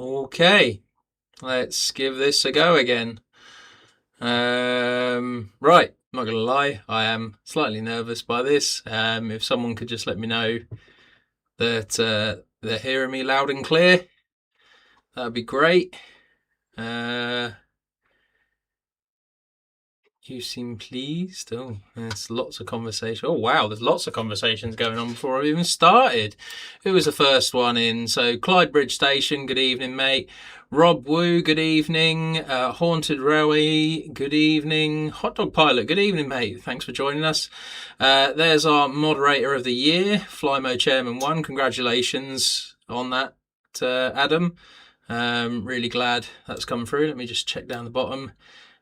Okay, let's give this a go again. Right, I'm not going to lie, I am slightly nervous by this. If someone could just let me know that they're hearing me loud and clear, that'd be great. You seem pleased. Oh, there's lots of conversation. Oh, wow, there's lots of conversations going on before I've even started. Who was the first one in? So, Clyde Bridge Station, good evening, mate. Rob Wu, good evening. Haunted Railway, good evening. Hot Dog Pilot, good evening, mate. Thanks for joining us. There's our moderator of the year, Flymo Chairman 1. Congratulations on that, Adam. Really glad that's come through. Let me just check down the bottom.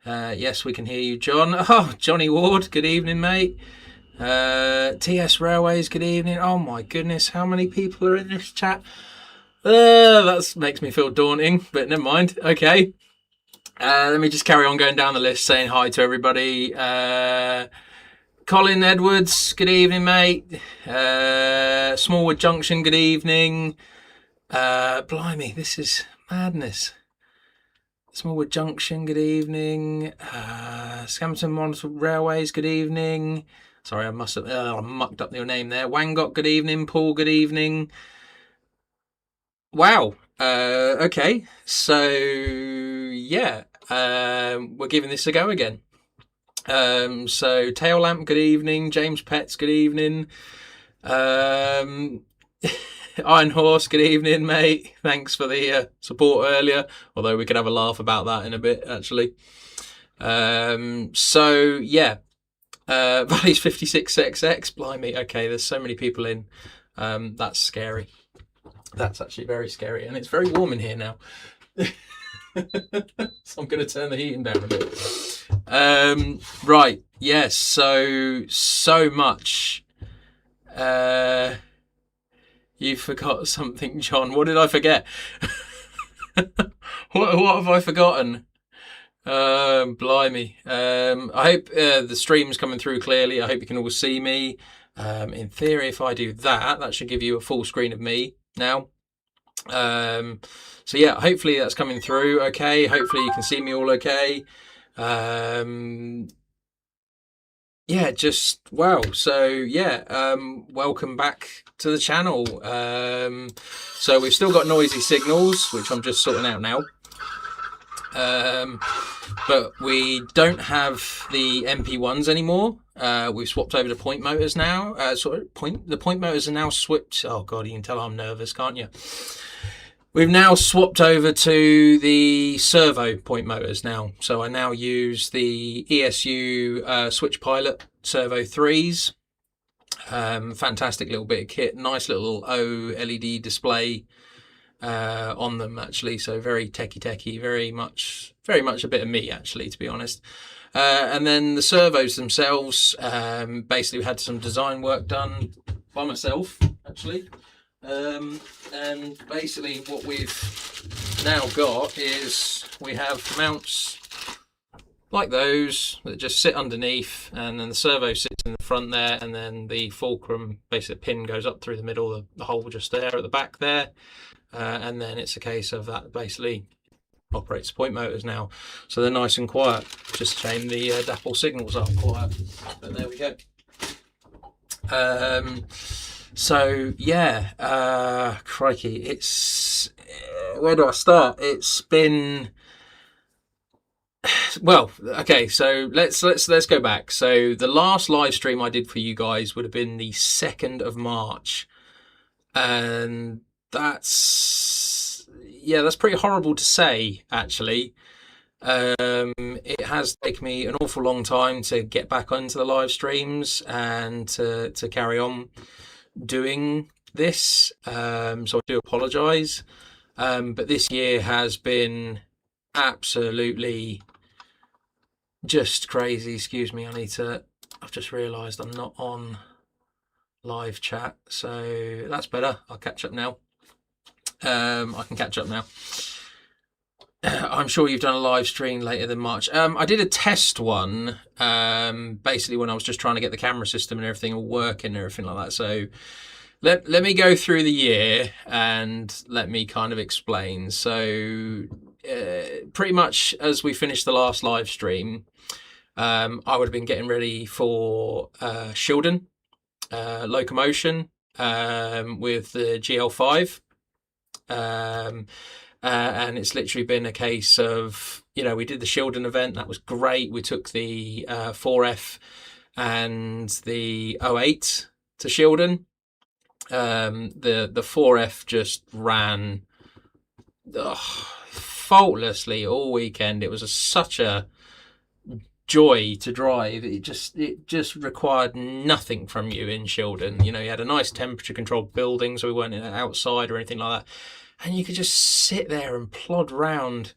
Yes, we can hear you, John. Oh, Johnny Ward, good evening, mate. TS Railways, good evening. Oh my goodness, how many people are in this chat? That makes me feel daunting, but never mind. Okay. Let me just carry on going down the list, saying hi to everybody. Colin Edwards, good evening, mate. Smallwood Junction, good evening. Blimey, this is madness. Smallwood Junction, good evening. Scampton Monitor Railways, good evening. Sorry, I must have mucked up your name there. Wangok, good evening. Paul, good evening. Wow. Okay. So, yeah. We're giving this a go again. So, Tail Lamp, good evening. James Pets, good evening. Iron Horse, good evening, mate. Thanks for the support earlier, although we could have a laugh about that in a bit, actually. So, yeah. Valleys 56XX, blimey. Okay, there's so many people in. That's scary. That's actually very scary, and it's very warm in here now. So I'm going to turn the heating down a bit. Right, yes, so much. You forgot something, John. What did I forget? What have I forgotten? Blimey. I hope the stream's coming through clearly. I hope you can all see me. In theory, if I do that, that should give you a full screen of me now. So yeah, hopefully that's coming through okay. Hopefully you can see me all okay. Yeah, just wow. So yeah, welcome back to the channel. So we've still got noisy signals, which I'm just sorting out now. But we don't have the MP1s anymore. We've swapped over to point motors now. The point motors are now switched. Oh god, you can tell I'm nervous, can't you? We've now swapped over to the servo point motors now. So I now use the ESU Switch Pilot Servo 3s. Fantastic little bit of kit. Nice little OLED display on them, actually. So very techie, very much a bit of me, actually, to be honest. And then the servos themselves, basically we had some design work done by myself, actually. And basically what we've now got is we have mounts like those that just sit underneath, and then the servo sits in the front there, and then the fulcrum, basically the pin goes up through the middle, the hole just there at the back there, and then it's a case of that basically operates point motors now. So they're nice and quiet. Just a shame the DAPL signals aren't quiet, but there we go. So yeah, crikey, it's where do I start? It's been well, okay, so let's go back. So the last live stream I did for you guys would have been the 2nd of March, and that's pretty horrible to say, actually. It has taken me an awful long time to get back onto the live streams and to carry on doing this, so I do apologise, but this year has been absolutely just crazy. Excuse me, I've just realised I'm not on live chat, so that's better. I'll catch up now. I can catch up now. I'm sure you've done a live stream later than March. I did a test one, basically when I was just trying to get the camera system and everything all working and everything like that. So Let me go through the year and let me kind of explain. So, pretty much as we finished the last live stream, I would have been getting ready for Shildon Locomotion with the GL5. Um, and it's literally been a case of, we did the Shildon event. That was great. We took the 4F and the O8 to Shildon. The 4F just ran faultlessly all weekend. It was such a joy to drive. It just required nothing from you in Shildon. You had a nice temperature controlled building, so we weren't outside or anything like that. And you could just sit there and plod round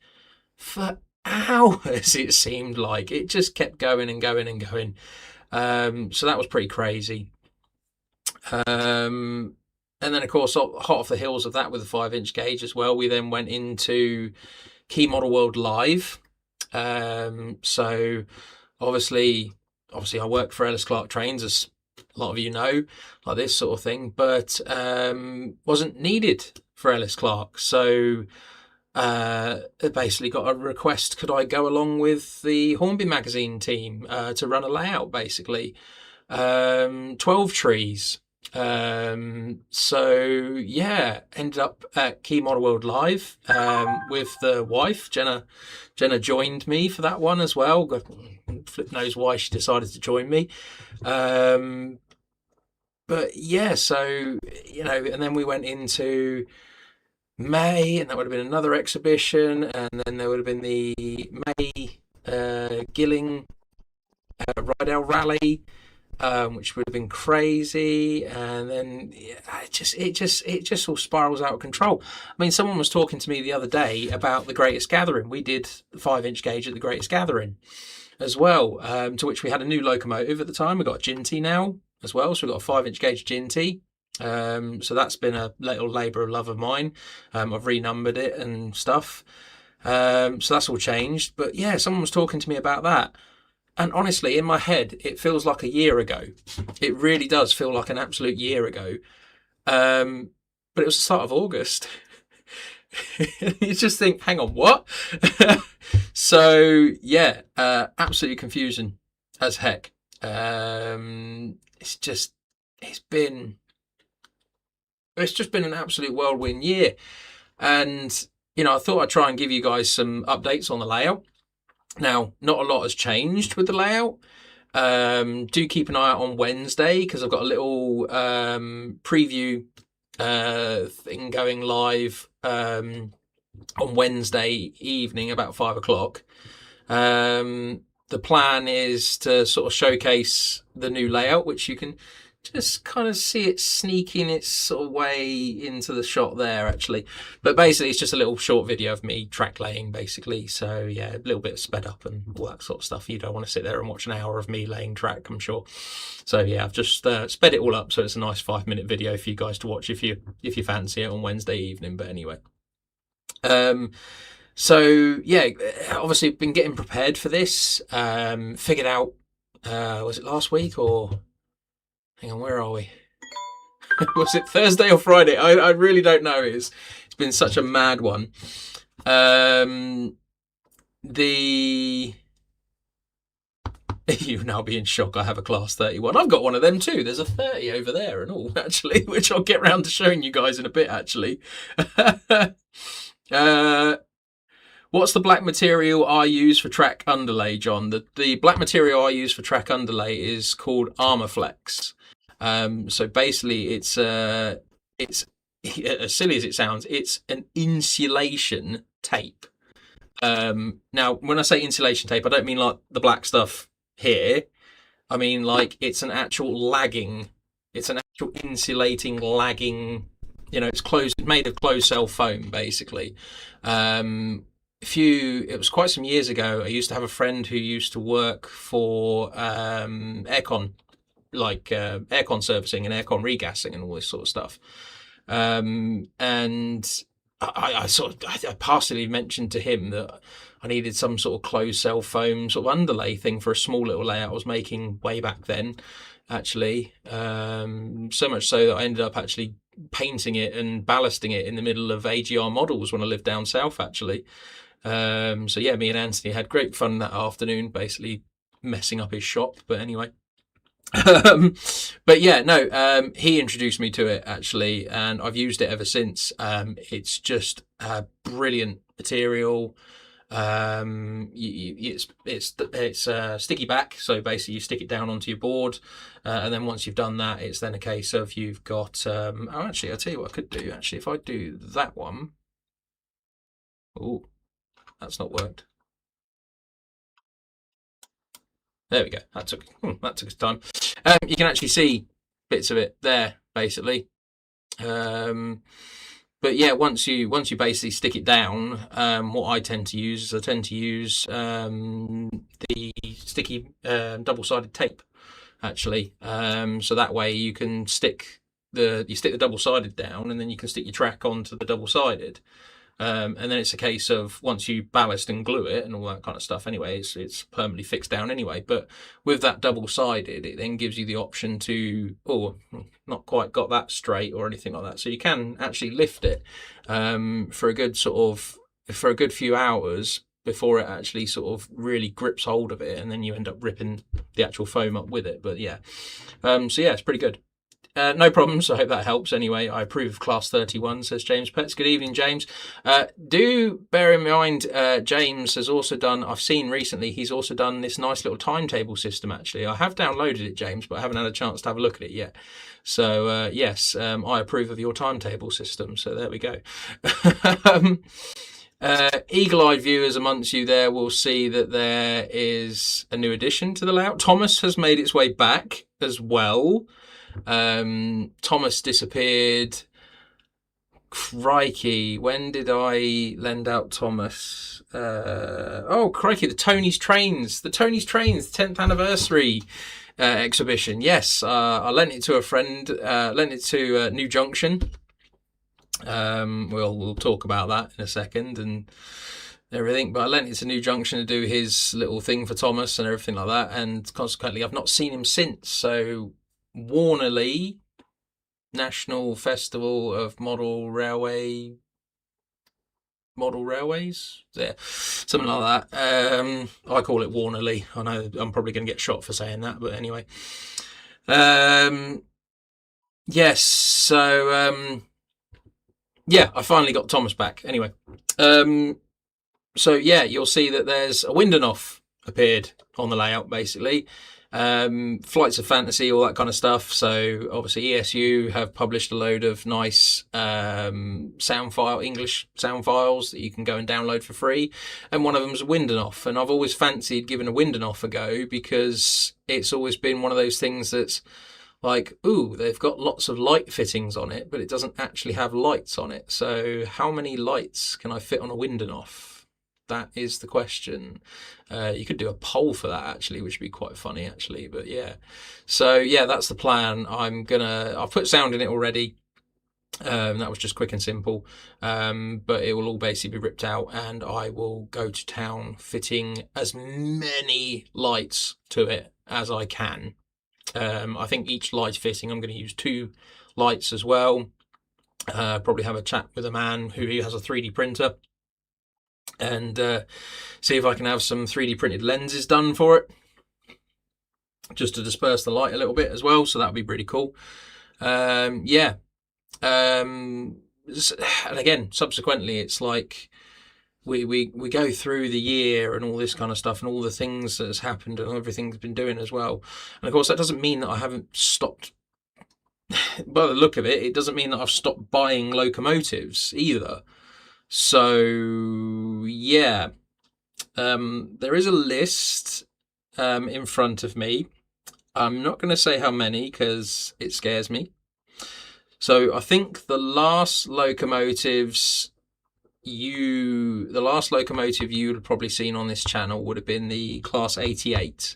for hours, it seemed like. It just kept going and going and going. So that was pretty crazy. And then, of course, hot off the heels of that with the 5-inch gauge as well, we then went into Key Model World Live. So obviously I worked for Ellis Clark Trains, as a lot of you know, like this sort of thing, but wasn't needed for Ellis Clark. So basically got a request, could I go along with the Hornby magazine team to run a layout, basically. 12 trees. So yeah, ended up at Key Model World Live with the wife. Jenna joined me for that one as well. Flip knows why she decided to join me. But yeah, so and then we went into May, and that would have been another exhibition, and then there would have been the May Gilling Rydell Rally. Which would have been crazy, and then it just all spirals out of control. I mean, someone was talking to me the other day about the Greatest Gathering. We did the 5-inch gauge at the Greatest Gathering as well, to which we had a new locomotive at the time. We got a Ginty now as well, so we got a 5-inch gauge Ginty. So that's been a little labour of love of mine. I've renumbered it and stuff. So that's all changed. But yeah, someone was talking to me about that. And honestly, in my head, it feels like a year ago. It really does feel like an absolute year ago. But it was the start of August. You just think, hang on, what? So, yeah, absolutely confusion as heck. It's just been an absolute whirlwind year. And, I thought I'd try and give you guys some updates on the layout. Now, not a lot has changed with the layout. Do keep an eye out on Wednesday, because I've got a little preview thing going live on Wednesday evening about 5 o'clock. The plan is to sort of showcase the new layout, which you can just kind of see it sneaking its sort of way into the shot there, actually. But basically, it's just a little short video of me track laying, basically. So, yeah, a little bit sped up and all that sort of stuff. You don't want to sit there and watch an hour of me laying track, I'm sure. So, yeah, I've just sped it all up, so it's a nice 5-minute video for you guys to watch if you fancy it on Wednesday evening. But anyway. So, yeah, obviously been getting prepared for this. Figured out, was it last week or... Hang on, where are we? Was it Thursday or Friday? I really don't know. It's been such a mad one. You'll now be in shock. I have a Class 31. I've got one of them too. There's a 30 over there and all, actually, which I'll get round to showing you guys in a bit, actually. What's the black material I use for track underlay, John? The black material I use for track underlay is called Armorflex. So basically, it's as silly as it sounds, it's an insulation tape. Now, when I say insulation tape, I don't mean like the black stuff here. I mean like it's an actual insulating lagging. It's made of closed cell foam, basically. It was quite some years ago. I used to have a friend who used to work for aircon. Like aircon servicing and aircon regassing and all this sort of stuff. And I partially mentioned to him that I needed some sort of closed cell foam sort of underlay thing for a small little layout I was making way back then. actually. So much so that I ended up actually painting it and ballasting it in the middle of AGR models when I lived down south, actually. So yeah, me and Anthony had great fun that afternoon, basically messing up his shop. But anyway. But yeah, no, he introduced me to it actually, and I've used it ever since. It's just a brilliant material. It's sticky back, so basically you stick it down onto your board, and then once you've done that, it's then a case of you've got. Oh, actually, I'll tell you what I could do. Actually, if I do that one, oh, that's not worked. There we go. That took its time. You can actually see bits of it there, basically. But yeah, once you basically stick it down, what I tend to use is the sticky double-sided tape, actually. So that way you can stick the double-sided down, and then you can stick your track onto the double-sided. And then it's a case of once you ballast and glue it and all that kind of stuff anyway, it's permanently fixed down anyway. But with that double-sided, it then gives you the option to, not quite got that straight or anything like that. So you can actually lift it for a good few hours before it actually sort of really grips hold of it, and then you end up ripping the actual foam up with it. But yeah, so yeah, it's pretty good. No problems. I hope that helps. Anyway, I approve of Class 31, says James Pets. Good evening, James. Do bear in mind, James has also done, I've seen recently, he's also done this nice little timetable system, actually. I have downloaded it, James, but I haven't had a chance to have a look at it yet. So, yes, I approve of your timetable system. So there we go. Eagle-eyed viewers amongst you there will see that there is a new addition to the layout. Thomas has made its way back as well. Thomas disappeared. Crikey, when did I lend out Thomas? Crikey, the Tony's Trains 10th anniversary exhibition. Yes, I lent it to a friend, lent it to New Junction. We'll talk about that in a second and everything, but I lent it to New Junction to do his little thing for Thomas and everything like that, and consequently I've not seen him since. So Warnerley National Festival of Model Railways, yeah, something like that. I call it Warnerley. I know I'm probably going to get shot for saying that, but anyway. Yes, so yeah, I finally got Thomas back. Anyway, so yeah, you'll see that there's a Windenoff appeared on the layout, basically. Flights of Fantasy, all that kind of stuff. So obviously ESU have published a load of nice English sound files that you can go and download for free, and one of them is a Windenoff, and I've always fancied giving a Windenoff a go because it's always been one of those things that's like, ooh, they've got lots of light fittings on it, but it doesn't actually have lights on it. So how many lights can I fit on a Windenoff? That is the question. You could do a poll for that, actually, which would be quite funny, actually. But yeah, so yeah, that's the plan. I've put sound in it already. That was just quick and simple. But it will all basically be ripped out, and I will go to town fitting as many lights to it as I can. I think each light fitting, I'm going to use 2 lights as well. Probably have a chat with a man who has a 3D printer and see if I can have some 3D printed lenses done for it, just to disperse the light a little bit as well. So that would be pretty cool. Yeah. And again, subsequently, it's like we go through the year and all this kind of stuff and all the things that has happened and everything's been doing as well. And of course, that doesn't mean that I haven't stopped. By the look of it, it doesn't mean that I've stopped buying locomotives either. So yeah, there is a list in front of me. I'm not going to say how many because it scares me. So I think the last locomotive you would have probably seen on this channel would have been the Class 88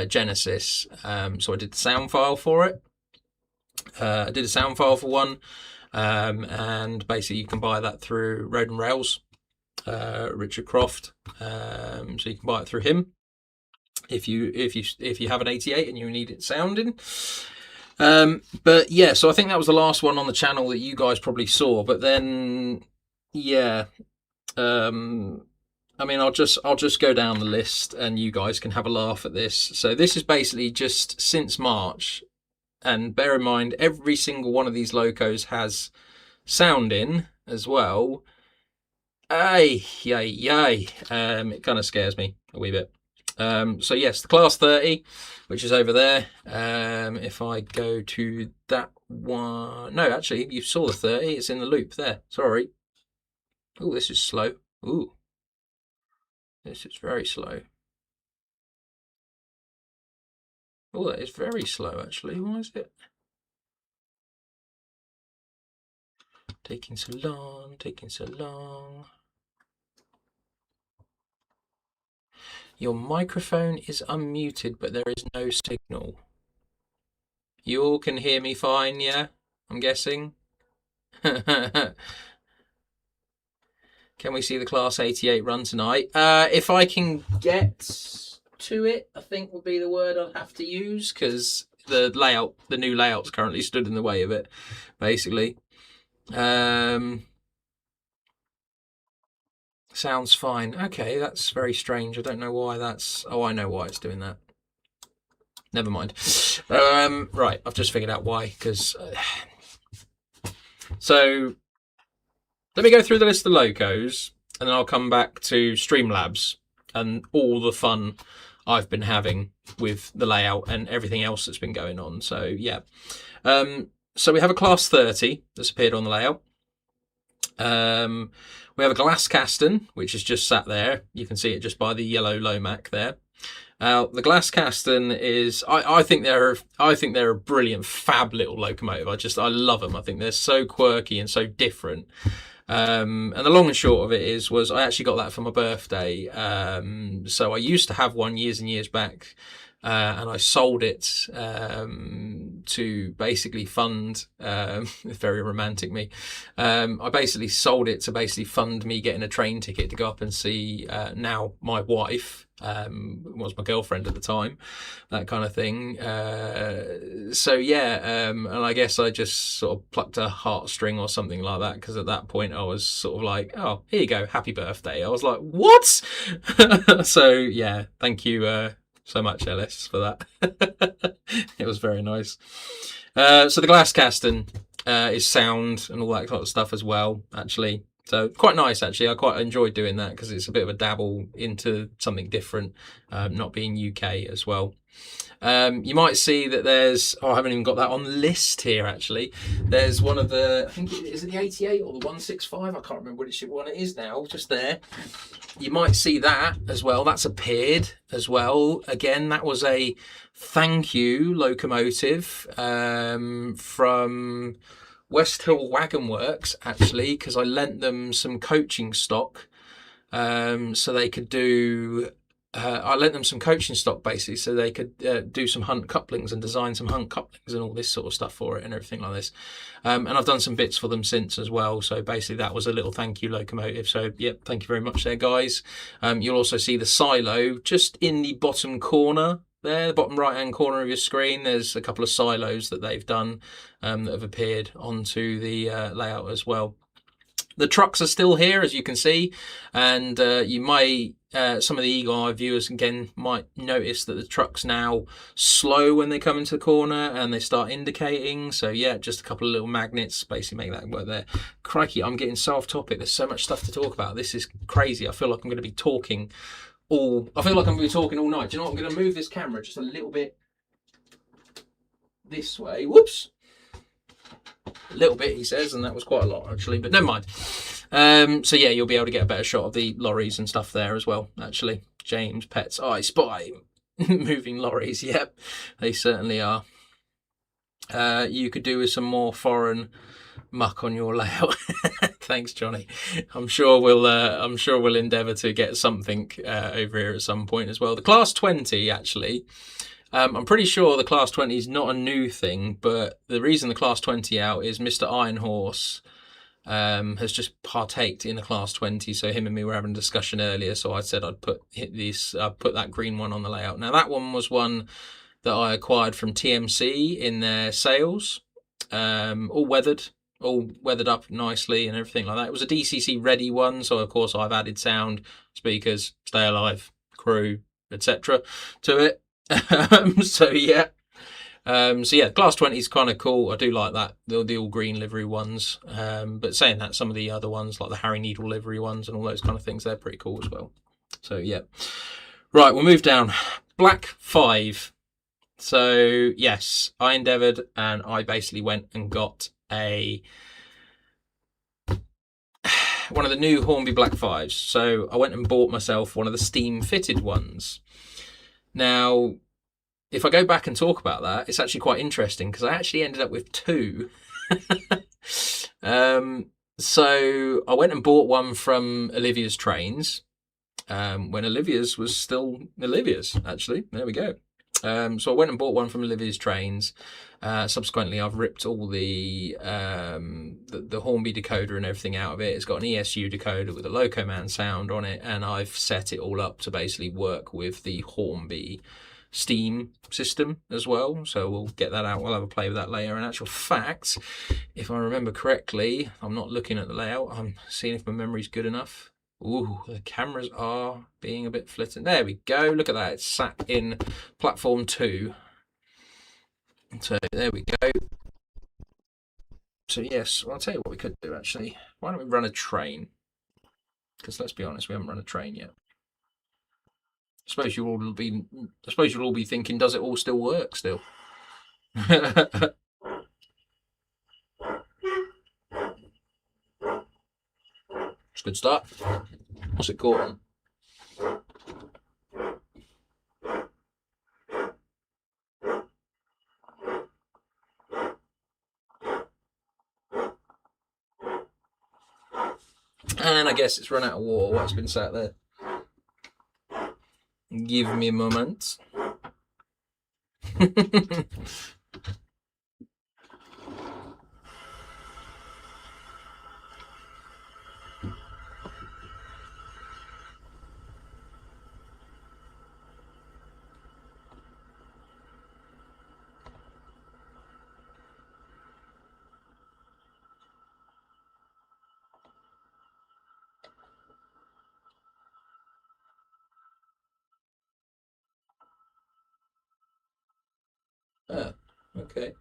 Genesis. So I did the sound file for it. I did a sound file for one. And basically you can buy that through Road and Rails, Richard Croft. So you can buy it through him. if you have an 88 and you need it sounding. But yeah, so I think that was the last one on the channel that you guys probably saw. But then, yeah, I mean, I'll just go down the list, and you guys can have a laugh at this. So this is basically just since March, and bear in mind every single one of these locos has sound in as well. Ay, yay, yay. It kind of scares me a wee bit. So yes, the Class 30, which is over there. If I go to that one, no, actually, you saw the 30. It's in the loop there. Sorry. Oh, this is slow. Ooh, this is very slow. Oh, that is very slow, actually. Why is it taking so long? Taking so long. Your microphone is unmuted, but there is no signal. You all can hear me fine, yeah? I'm guessing. Can we see the Class 88 run tonight? If I can get to it, I think would be the word I'd have to use, because the new layout's currently stood in the way of it, basically. Sounds fine. Okay, that's very strange. I don't know why that's... Oh, I know why it's doing that. Never mind. Right, I've just figured out why, because... So, let me go through the list of locos, and then I'll come back to Streamlabs and all the fun I've been having with the layout and everything else that's been going on. So, yeah. So we have a Class 30 that's appeared on the layout. We have a Glasscaston, which is just sat there. You can see it just by the yellow Lomac there. The Glasscaston is, I think they're a brilliant, fab little locomotive. I love them. I think they're so quirky and so different. And the long and short of it was I actually got that for my birthday. So I used to have one years and years back. And I sold it to basically fund, very romantic me, I basically sold it to basically fund me getting a train ticket to go up and see now my wife, was my girlfriend at the time, that kind of thing. So yeah, and I guess I just sort of plucked a heartstring or something like that, because at that point I was sort of like, oh, here you go, happy birthday. I was like, what? So yeah, thank you so much, Ellis, for that. It was very nice. So the Glasscaston is sound and all that kind of stuff as well, actually. So quite nice, actually. I quite enjoyed doing that, because it's a bit of a dabble into something different, not being UK as well. You might see that there's... Oh, I haven't even got that on the list here, actually. There's one of the... I think, is it the 88 or the 165? I can't remember which one it is now, just there. You might see that as well. That's appeared as well. Again, that was a thank you locomotive from West Hill Wagon Works, actually, because I lent them some coaching stock so they could do... I lent them some coaching stock, basically, so they could do some Hunt couplings and design some Hunt couplings and all this sort of stuff for it and everything like this. And I've done some bits for them since as well. So basically that was a little thank you locomotive. So, yep, thank you very much there, guys. You'll also see the silo just in the bottom corner there, the bottom right-hand corner of your screen. There's a couple of silos that they've done that have appeared onto the layout as well. The trucks are still here, as you can see, and you may... some of the eagle eye viewers again might notice that the trucks now slow when they come into the corner and they start indicating. So yeah, just a couple of little magnets basically make that work there. Crikey, I'm getting so off topic. There's so much stuff to talk about. This is crazy. I feel like I'm going to be talking all night. Do you know what? I'm going to move this camera just a little bit this way. Whoops. A little bit, he says, and that was quite a lot actually, but never mind. So yeah, you'll be able to get a better shot of the lorries and stuff there as well, actually. James Pets, I spy moving lorries. Yep, they certainly are. You could do with some more foreign muck on your layout. Thanks, Johnny. I'm sure we'll endeavour to get something over here at some point as well. The Class 20, actually. I'm pretty sure the Class 20 is not a new thing, but the reason the Class 20 out is Mr. Iron Horse has just partaked in a Class 20. So him and me were having a discussion earlier. So I said I'd put that green one on the layout. Now that one was one that I acquired from TMC in their sales, all weathered up nicely and everything like that. It was a DCC ready one, so of course I've added sound, speakers, Stay Alive, Crew, etc. to it. So yeah. Class 20 is kind of cool. I do like that, the all green livery ones. But saying that, some of the other ones, like the Harry Needle livery ones and all those kind of things, they're pretty cool as well. So yeah. Right, we'll move down. Black 5. So yes, I endeavoured and I basically went and got one of the new Hornby Black 5s. So I went and bought myself one of the steam fitted ones. Now, if I go back and talk about that, it's actually quite interesting because I actually ended up with 2. So I went and bought one from Olivia's Trains, when Olivia's was still Olivia's, actually. There we go. So I went and bought one from Olivia's Trains. Subsequently, I've ripped all the Hornby decoder and everything out of it. It's got an ESU decoder with a Locoman sound on it, and I've set it all up to basically work with the Hornby Steam system as well. So we'll get that out. We'll have a play with that later. In actual fact, if I remember correctly, I'm not looking at the layout. I'm seeing if my memory's good enough. Ooh, the cameras are being a bit flitting. There we go. Look at that. It's sat in platform 2. So there we go. So yes, well, I'll tell you what we could do actually. Why don't we run a train? Because let's be honest, we haven't run a train yet. I suppose you'll all be thinking, does it all still work still? It's a good start. What's it caught on? And I guess it's run out of water. What's been sat there? Give me a moment. Okay.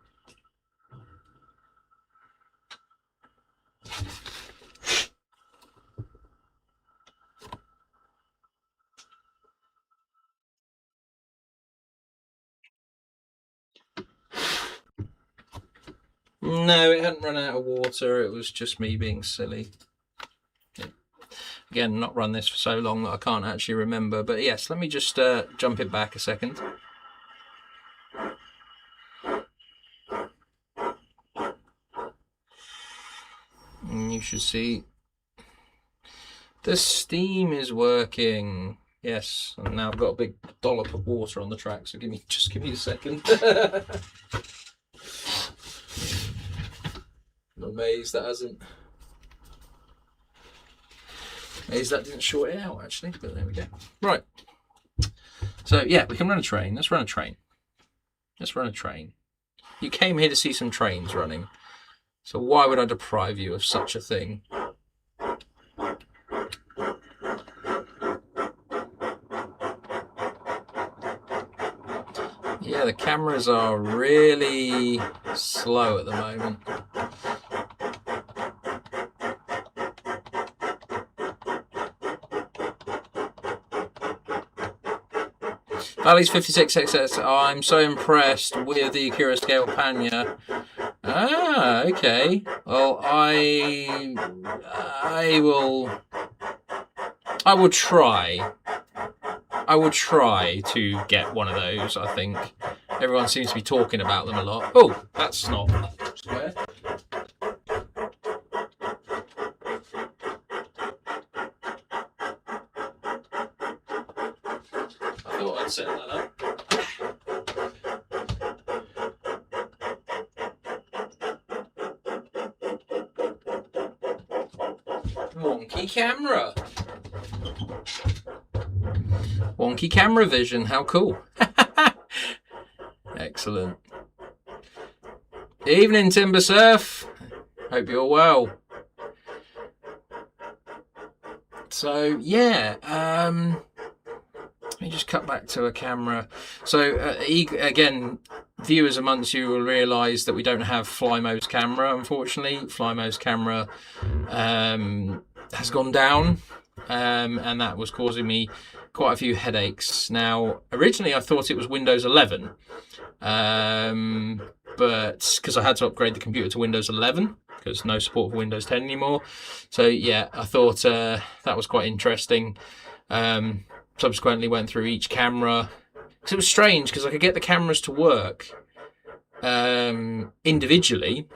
No, it hadn't run out of water. It was just me being silly. Yeah. Again, not run this for so long that I can't actually remember. But yes, let me just jump it back a second. And you should see the steam is working. Yes, and now I've got a big dollop of water on the track, so just give me a second. I'm amazed that didn't short it out actually, but there we go. Right. So yeah, we can run a train. Let's run a train. You came here to see some trains running. So why would I deprive you of such a thing? Yeah, the cameras are really slow at the moment. Valley's 56XS. Oh, I'm so impressed with the Akira Scale Panya. Ah, okay. Well, I will try. I will try to get one of those, I think. Everyone seems to be talking about them a lot. Oh, that's not square. I thought I'd set that up. Wonky camera. Wonky camera vision. How cool. Excellent. Evening, Timber Surf. Hope you're well. So, yeah. Let me just cut back to a camera. So, again, viewers amongst you will realise that we don't have Flymo's camera, unfortunately. Flymo's camera has gone down, and that was causing me quite a few headaches. Now, originally I thought it was Windows 11, but because I had to upgrade the computer to Windows 11, because no support for Windows 10 anymore. So, yeah, I thought that was quite interesting. Subsequently went through each camera, because it was strange, because I could get the cameras to work individually,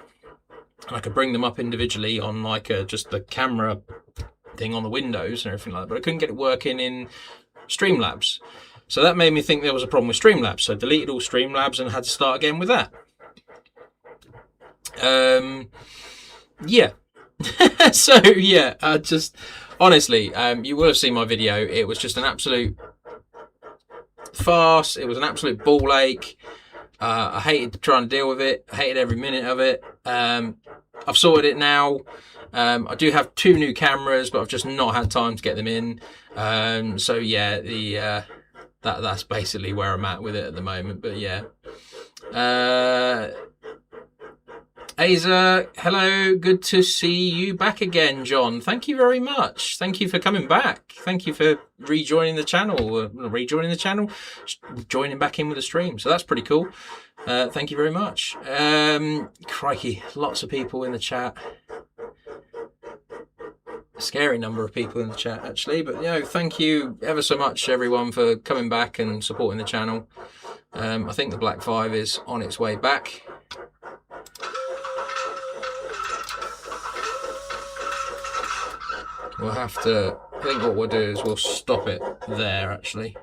and I could bring them up individually on like just the camera thing on the Windows and everything like that, but I couldn't get it working in Streamlabs. So that made me think there was a problem with Streamlabs, so I deleted all Streamlabs and had to start again with that. Yeah. So yeah, just honestly, you will have seen my video. It was just an absolute farce. It was an absolute ball ache. I hated trying to deal with it. I hated every minute of it. I've sorted it now. I do have 2 new cameras, but I've just not had time to get them in. So yeah, that's basically where I'm at with it at the moment. But yeah. Aza, hello, good to see you back again, John. Thank you very much. Thank you for coming back. Thank you for rejoining the channel. Joining back in with the stream. So that's pretty cool. Thank you very much. Crikey, lots of people in the chat. A scary number of people in the chat, actually. But, thank you ever so much, everyone, for coming back and supporting the channel. I think the Black 5 is on its way back. We'll have to, I think what we'll do is we'll stop it there, actually.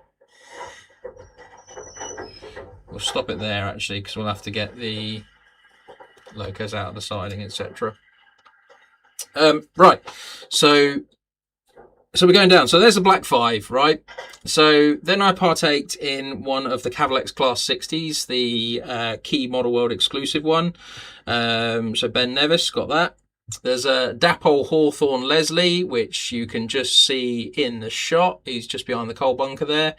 We'll stop it there, actually, because we'll have to get the locos out of the siding, etc. Right, so we're going down. So there's the Black 5, right? So then I partaked in one of the Cavalex Class 60s, the Key Model World exclusive one. So Ben Nevis got that. There's a Dapol Hawthorne Leslie, which you can just see in the shot. He's just behind the coal bunker there.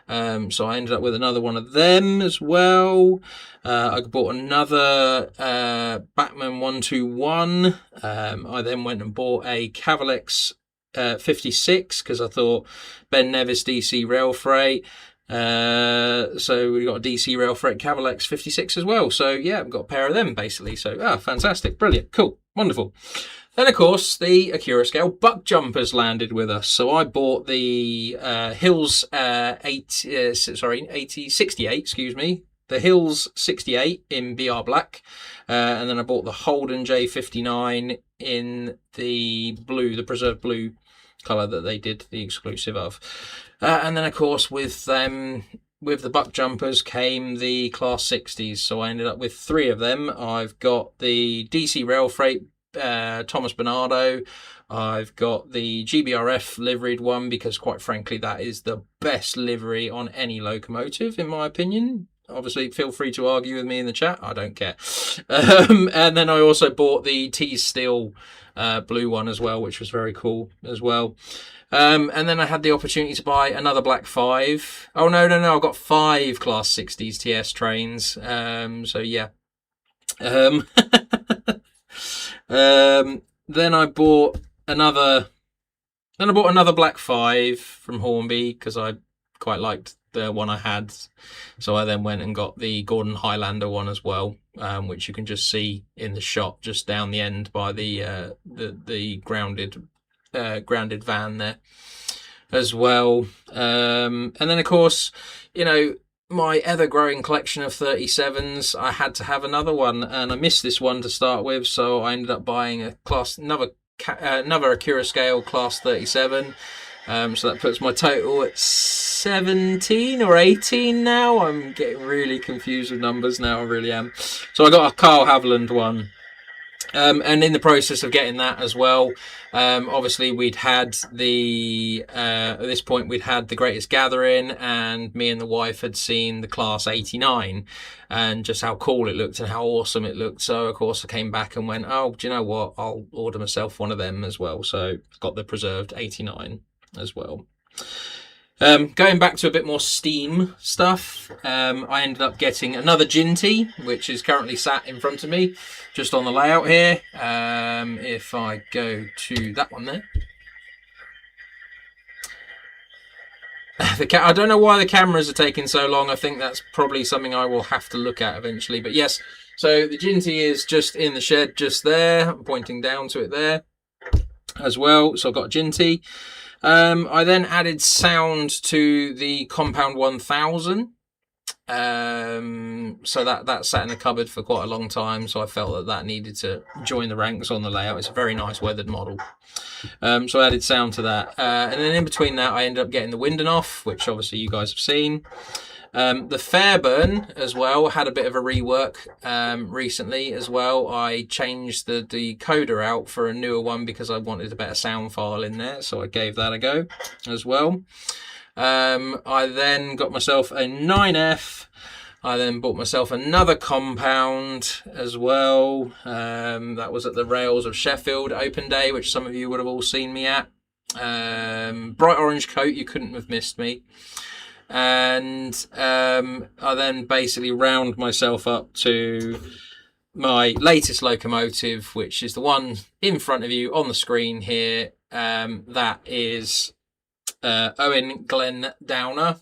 So I ended up with another one of them as well. I bought another Batman 121. I then went and bought a Cavalex 56 because I thought Ben Nevis DC Rail Freight. So we got a DC Rail Freight Cavalex 56 as well. So yeah, I've got a pair of them basically. So fantastic, brilliant, cool, wonderful. Then of course the Acura Scale buck jumpers landed with us. So I bought the Hills 68, excuse me, the Hills 68 in BR Black, and then I bought the Holden J59 in the blue, the preserved blue colour that they did the exclusive of. And then of course with the buck jumpers came the Class 60s, so I ended up with 3 of them. I've got the DC Rail Freight Thomas Bernardo. I've got the GBRF liveried one because quite frankly that is the best livery on any locomotive in my opinion. Obviously feel free to argue with me in the chat, I don't care. And then I also bought the Tees Steel blue one as well, which was very cool as well. And then I had the opportunity to buy another Black 5. Oh no, I got 5 Class 60s TS trains. So yeah. Then I bought another Black 5 from Hornby because I quite liked the one I had. So I then went and got the Gordon Highlander one as well, which you can just see in the shot just down the end by the grounded van there as well. And then of course, my ever-growing collection of 37s, I had to have another one, and I missed this one to start with, so I ended up buying another Acura Scale Class 37. So that puts my total at 17 or 18 now. I'm getting really confused with numbers now, I really am. So I got a Carl Haviland one, And in the process of getting that as well, obviously we'd had at this point we'd had the Greatest Gathering, and me and the wife had seen the Class 89 and just how cool it looked and how awesome it looked. So of course I came back and went, oh, do you know what? I'll order myself one of them as well. So got the Preserved 89 as well. Going back to a bit more Steam stuff, I ended up getting another Ginty, which is currently sat in front of me, just on the layout here. If I go to that one there. I don't know why the cameras are taking so long. I think that's probably something I will have to look at eventually. But yes, so the Ginty is just in the shed just there. I'm pointing down to it there as well. So I've got Ginty. I then added sound to the Compound 1000. So that sat in the cupboard for quite a long time, so I felt that needed to join the ranks on the layout. It's a very nice weathered model. So I added sound to that. And then in between that, I ended up getting the Windenoff, which obviously you guys have seen. The Fairburn as well had a bit of a rework recently as well. I changed the decoder out for a newer one because I wanted a better sound file in there, so I gave that a go as well. I then got myself a 9F. I then bought myself another Compound as well. That was at the Rails of Sheffield Open Day, which some of you would have all seen me at. Bright orange coat, you couldn't have missed me. And I then basically round myself up to my latest locomotive, which is the one in front of you on the screen here. That is Owen Glen Downer.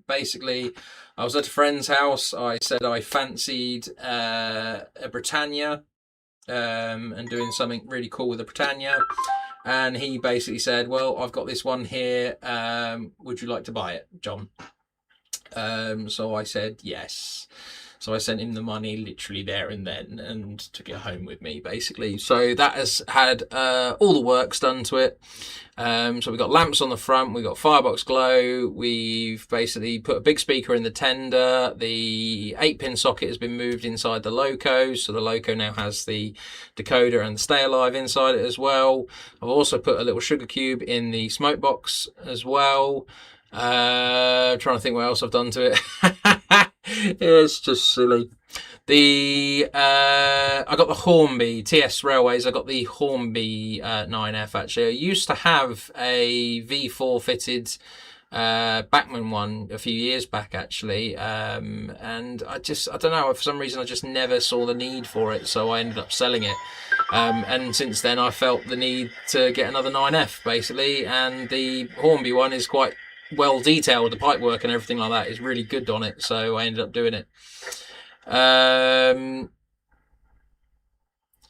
Basically, I was at a friend's house. I said I fancied a Britannia and doing something really cool with the Britannia. And he basically said, well, I've got this one here. Would you like to buy it, John? So I said yes. So I sent him the money literally there and then and took it home with me, basically. So that has had all the works done to it. So we've got lamps on the front, we've got firebox glow, we've basically put a big speaker in the tender, the 8-pin socket has been moved inside the loco, so the loco now has the decoder and the stay alive inside it as well. I've also put a little sugar cube in the smoke box as well. Trying to think what else I've done to it. It's just silly. I got the Hornby TS Railways. I got the Hornby 9F actually. I used to have a V4 fitted Bachmann one a few years back actually, and I don't know, for some reason I just never saw the need for it, so I ended up selling it. And since then I felt the need to get another 9F basically, and the Hornby one is quite well detailed. The pipework and everything like that is really good on it, so I ended up doing it.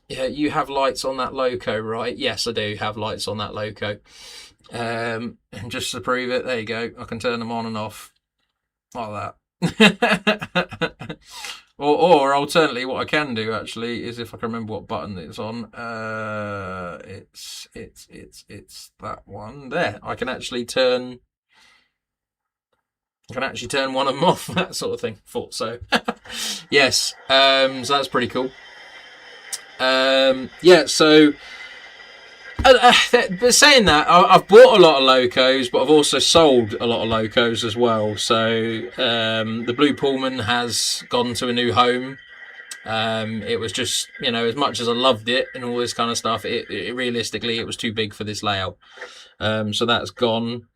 Yeah, you have lights on that loco, right? Yes, I do have lights on that loco. And just to prove it, there you go. I can turn them on and off like that. or alternately, what I can do actually is, if I can remember what button it's on, it's that one there. I can actually turn one of them off, that sort of thing. Thought so. Yes. So that's pretty cool. Yeah. So. But saying that, I've bought a lot of locos, but I've also sold a lot of locos as well. So the Blue Pullman has gone to a new home. It was just, as much as I loved it and all this kind of stuff, it realistically it was too big for this layout. So that's gone.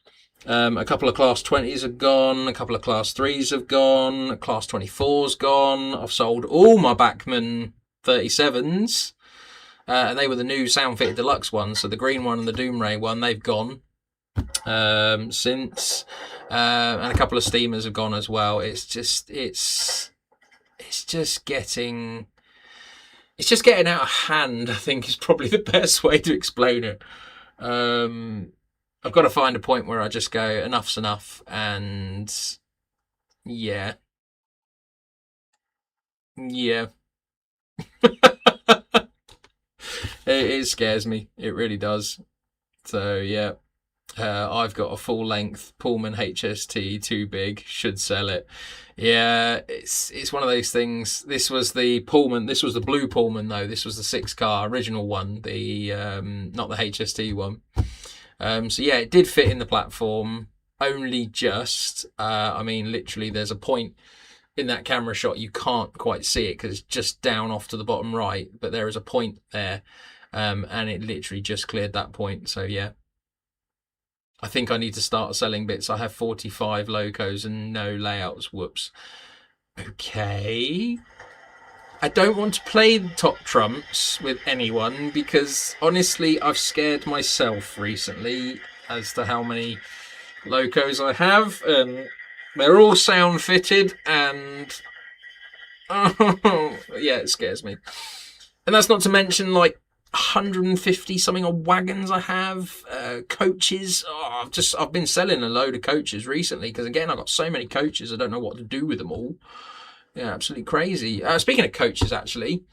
A couple of Class 20s have gone, a couple of Class 3s have gone, Class 24's gone. I've sold all my Bachmann 37s. And they were the new sound-fitted deluxe ones. So the green one and the Doomray one, they've gone since. And a couple of steamers have gone as well. It's just getting out of hand, I think, is probably the best way to explain it. I've got to find a point where I just go, enough's enough, and yeah. It scares me. It really does. So yeah. I've got a full length Pullman HST, too big, should sell it. Yeah, it's one of those things. This was the Pullman. This was the blue Pullman though. This was the 6-car original one. The not the HST one. So yeah, it did fit in the platform. Only just. I mean, literally, there's a point in that camera shot you can't quite see it because it's just down off to the bottom right. But there is a point there, and it literally just cleared that point. So yeah. I think I need to start selling bits. I have 45 locos and no layouts. Whoops. Okay. I don't want to play the top trumps with anyone because honestly, I've scared myself recently as to how many locos I have. They're all sound fitted and oh, yeah, it scares me. And that's not to mention like 150 something odd wagons I have, coaches. Oh, I've been selling a load of coaches recently because again I've got so many coaches I don't know what to do with them all. Yeah, absolutely crazy. Speaking of coaches, actually,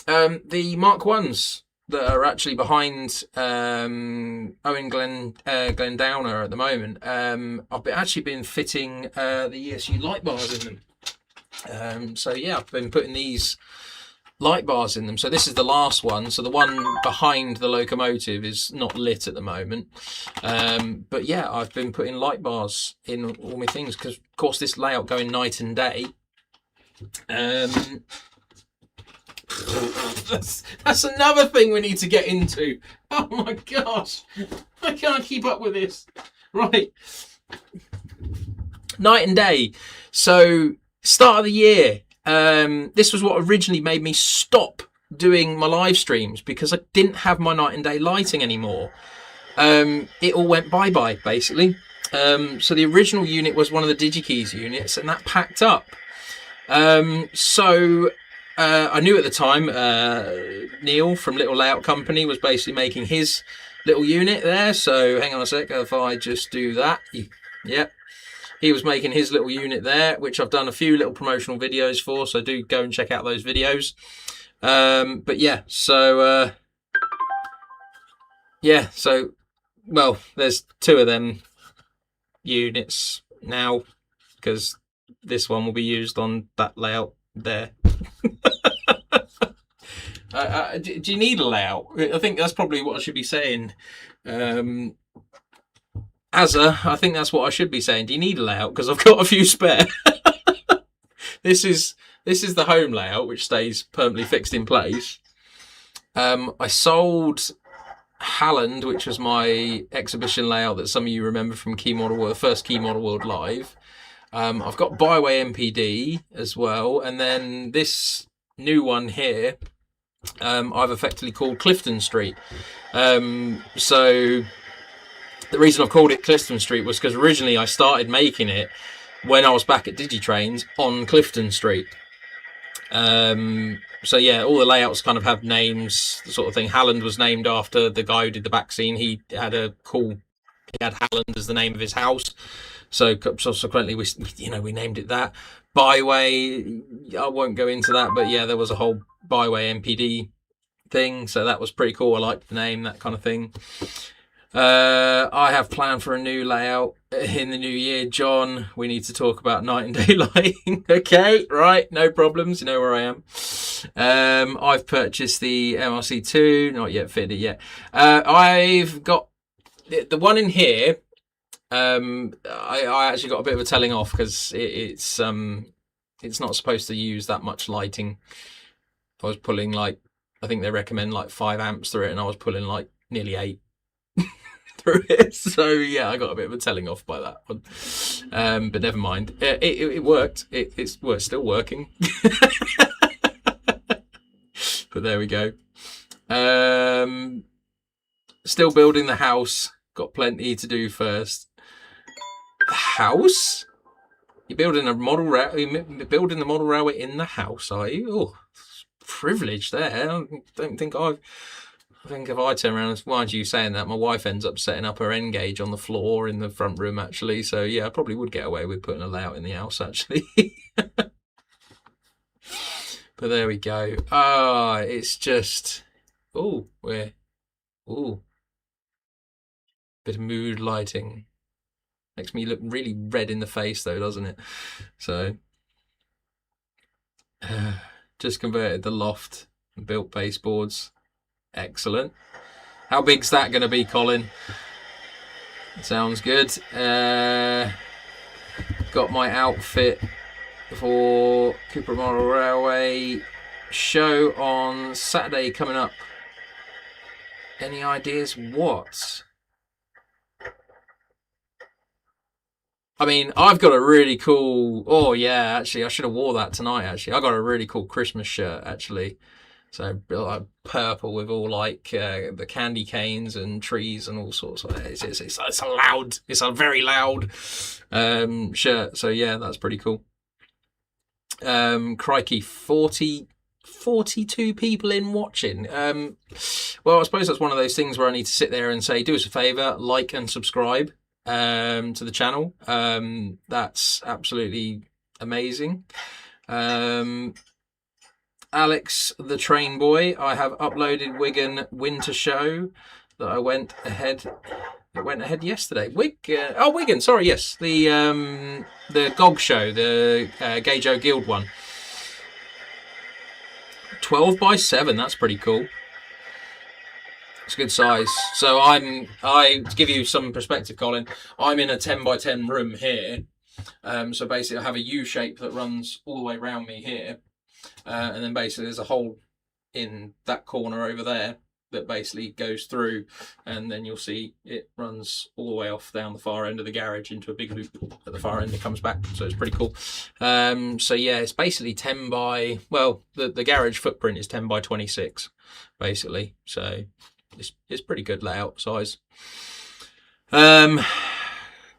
the Mark Ones that are actually behind Owen Glendowner at the moment. I've actually been fitting the ESU light bars in them. So yeah, I've been putting these light bars in them. So this is the last one. So the one behind the locomotive is not lit at the moment. But yeah, I've been putting light bars in all my things because, of course, this layout going night and day. That's another thing we need to get into. Oh my gosh, I can't keep up with this. Right, night and day. So start of the year. This was what originally made me stop doing my live streams because I didn't have my night and day lighting anymore. It all went bye-bye basically. So the original unit was one of the DigiKeys units and that packed up. So I knew at the time Neil from Little Layout Company was basically making his little unit there. So hang on a sec, if I just do that. Yep. He was making his little unit there, which I've done a few little promotional videos for, so do go and check out those videos. But yeah, so well, there's 2 of them units now because this one will be used on that layout there. Do you need a layout? I think that's probably what I should be saying. I think that's what I should be saying. Do you need a layout? Because I've got a few spare. This is the home layout, which stays permanently fixed in place. I sold Halland, which was my exhibition layout that some of you remember from Key Model World, first Key Model World Live. I've got Byway MPD as well, and then this new one here, I've effectively called Clifton Street. So the reason I've called it Clifton Street was because originally I started making it when I was back at Digitrains on Clifton Street. So yeah, all the layouts kind of have names, the sort of thing. Halland was named after the guy who did the back scene. He had Halland as the name of his house. So subsequently, we named it that. Byway, I won't go into that, but yeah, there was a whole Byway MPD thing, so that was pretty cool. I liked the name, that kind of thing. I have planned for a new layout in the new year, John. We need to talk about night and day lighting. Okay, right, no problems. You know where I am. I've purchased the MRC2, not yet fitted yet. I've got the one in here. I actually got a bit of a telling off because it's not supposed to use that much lighting. I was pulling I think they recommend 5 amps through it, and I was pulling nearly 8 through it. So yeah, I got a bit of a telling off by that one. But never mind. It worked. It's still working. But there we go. Still building the house. Got plenty to do first. The house? You're building the model railway in the house, are you? Oh, privilege there. I don't think I think if I turn around and why are you saying that? My wife ends up setting up her N gauge on the floor in the front room, actually. So yeah, I probably would get away with putting a layout in the house, actually. But there we go. It's just Bit of mood lighting. Makes me look really red in the face though, doesn't it? So just converted the loft and built baseboards. Excellent. How big's that going to be, Colin? Sounds good. Got my outfit for Cooper Model Railway show on Saturday coming up. Any ideas what? I mean, I've got a really cool... Oh, yeah, actually, I should have wore that tonight, actually. I got a really cool Christmas shirt, actually. So, like, purple with all, like, the candy canes and trees and all sorts of... It's a very loud shirt. So, yeah, that's pretty cool. Crikey, 42 people in watching. Well, I suppose that's one of those things where I need to sit there and say, do us a favour, like and subscribe to the channel. That's absolutely amazing. Alex the Train Boy, I have uploaded Wigan Winter Show that I went ahead yesterday. Wigan, sorry, yes. The GOG show, the Gay Joe Guild one. 12x7, that's pretty cool. It's a good size. So to give you some perspective, Colin, I'm in a 10x10 room here. So basically I have a U shape that runs all the way around me here. And then basically there's a hole in that corner over there that basically goes through, and then you'll see it runs all the way off down the far end of the garage into a big loop at the far end. It comes back, so it's pretty cool. So yeah, it's basically 10 by, well, the garage footprint is 10 by 26 basically, so it's pretty good layout size.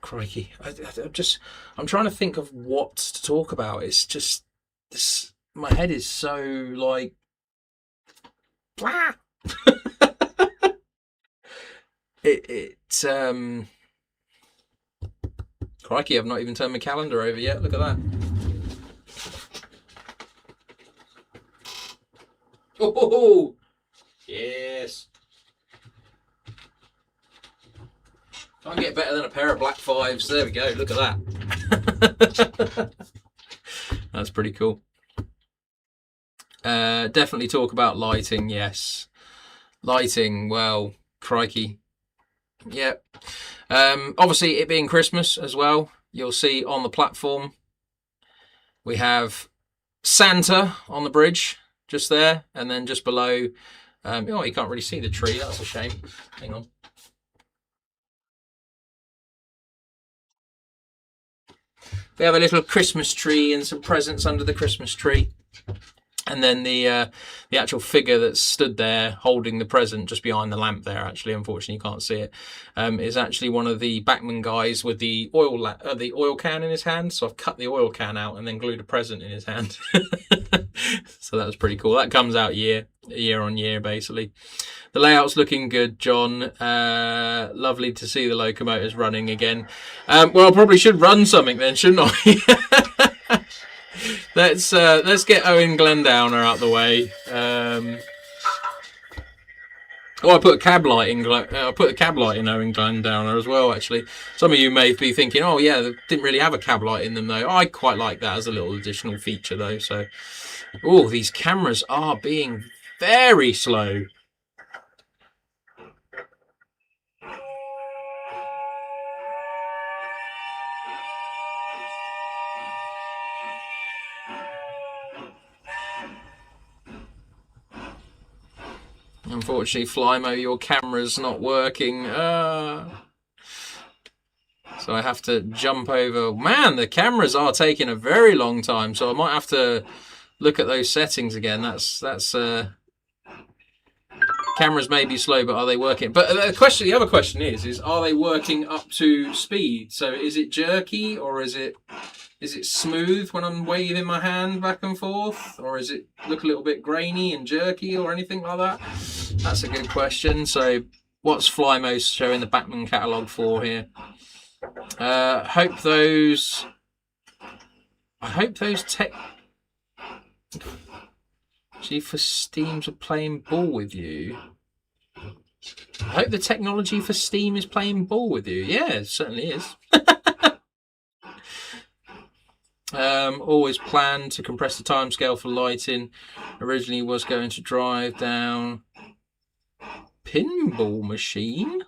Crikey, I'm trying to think of what to talk about. It's just this, my head is so like blah. Crikey, I've not even turned my calendar over yet. Look at that. Oh, yes. Can't get better than a pair of black fives. There we go. Look at that. That's pretty cool. Definitely talk about lighting. Yes. Lighting. Well, crikey. Yeah. Obviously, it being Christmas as well, you'll see on the platform we have Santa on the bridge just there, and then just below. Oh, you can't really see the tree. That's a shame. Hang on. We have a little Christmas tree and some presents under the Christmas tree. And then the actual figure that stood there holding the present just behind the lamp there, actually, unfortunately you can't see it, is actually one of the Bachmann guys with the oil can in his hand. So I've cut the oil can out and then glued a present in his hand. So that was pretty cool. That comes out year on year, basically. The layout's looking good, John. Lovely to see the locomotives running again. Well, I probably should run something then, shouldn't I? Let's get Owen Glendowner out the way. I put a cab light in. I put a cab light in Owen Glendowner as well. Actually, some of you may be thinking, "Oh yeah, they didn't really have a cab light in them though." I quite like that as a little additional feature though. So, oh, these cameras are being very slow. Unfortunately, Flymo, your camera's not working. So I have to jump over. Man, the cameras are taking a very long time, so I might have to look at those settings again. That's cameras may be slow, but are they working? But the other question is are they working up to speed? So is it jerky, or is it smooth when I'm waving my hand back and forth, or is it look a little bit grainy and jerky or anything like that? That's a good question. So what's Flymo showing the Bachmann catalogue for here? I hope those tech see for Steams are playing ball with you. I hope the technology for Steam is playing ball with you. Yeah, it certainly is. Always planned to compress the timescale for lighting. Originally was going to drive down pinball machine.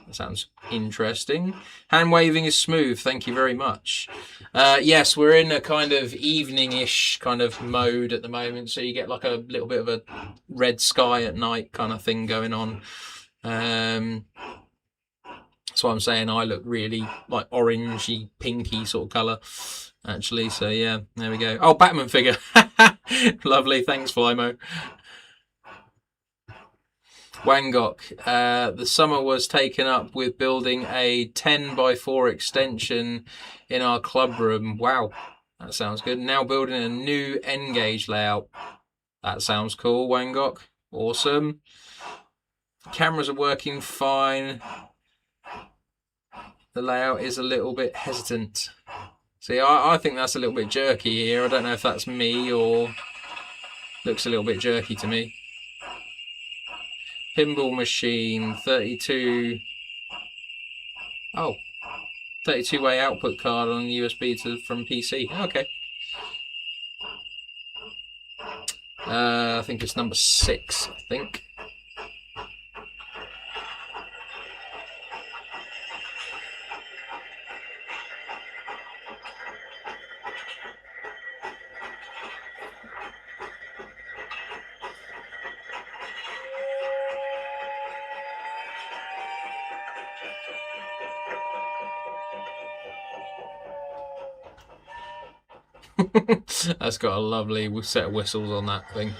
That sounds interesting. Hand waving is smooth. Thank you very much. Yes, we're in a kind of evening-ish kind of mode at the moment, so you get like a little bit of a red sky at night kind of thing going on. That's why I'm saying I look really like orangey, pinky sort of colour, actually. So yeah, there we go. Oh, Batman figure. Lovely. Thanks, Flymo. Wangok, the summer was taken up with building a 10x4 extension in our club room. Wow, that sounds good. Now building a new N-gauge layout. That sounds cool, Wangok. Awesome. Cameras are working fine. The layout is a little bit hesitant. See, I think that's a little bit jerky here. I don't know if that's me or looks a little bit jerky to me. Pinball machine, 32. Oh, 32-way output card on USB from PC. Okay. I think it's number 6, I think. That's got a lovely set of whistles on that thing.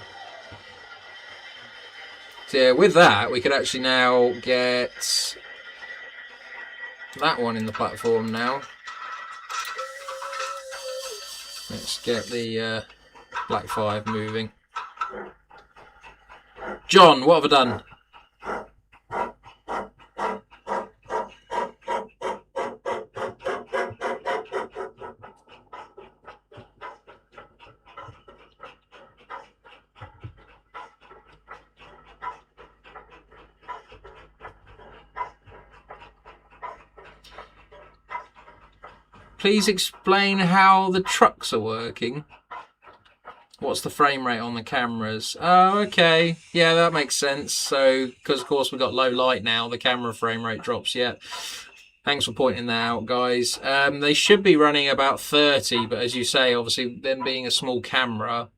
So yeah, with that, we could actually now get that one in the platform now. Let's get the Black 5 moving. John, what have I done? Please explain how the trucks are working. What's the frame rate on the cameras? Oh, okay. Yeah, that makes sense. So, because of course we've got low light now, the camera frame rate drops. Yeah. Thanks for pointing that out, guys. They should be running about 30, but as you say, obviously, them being a small camera,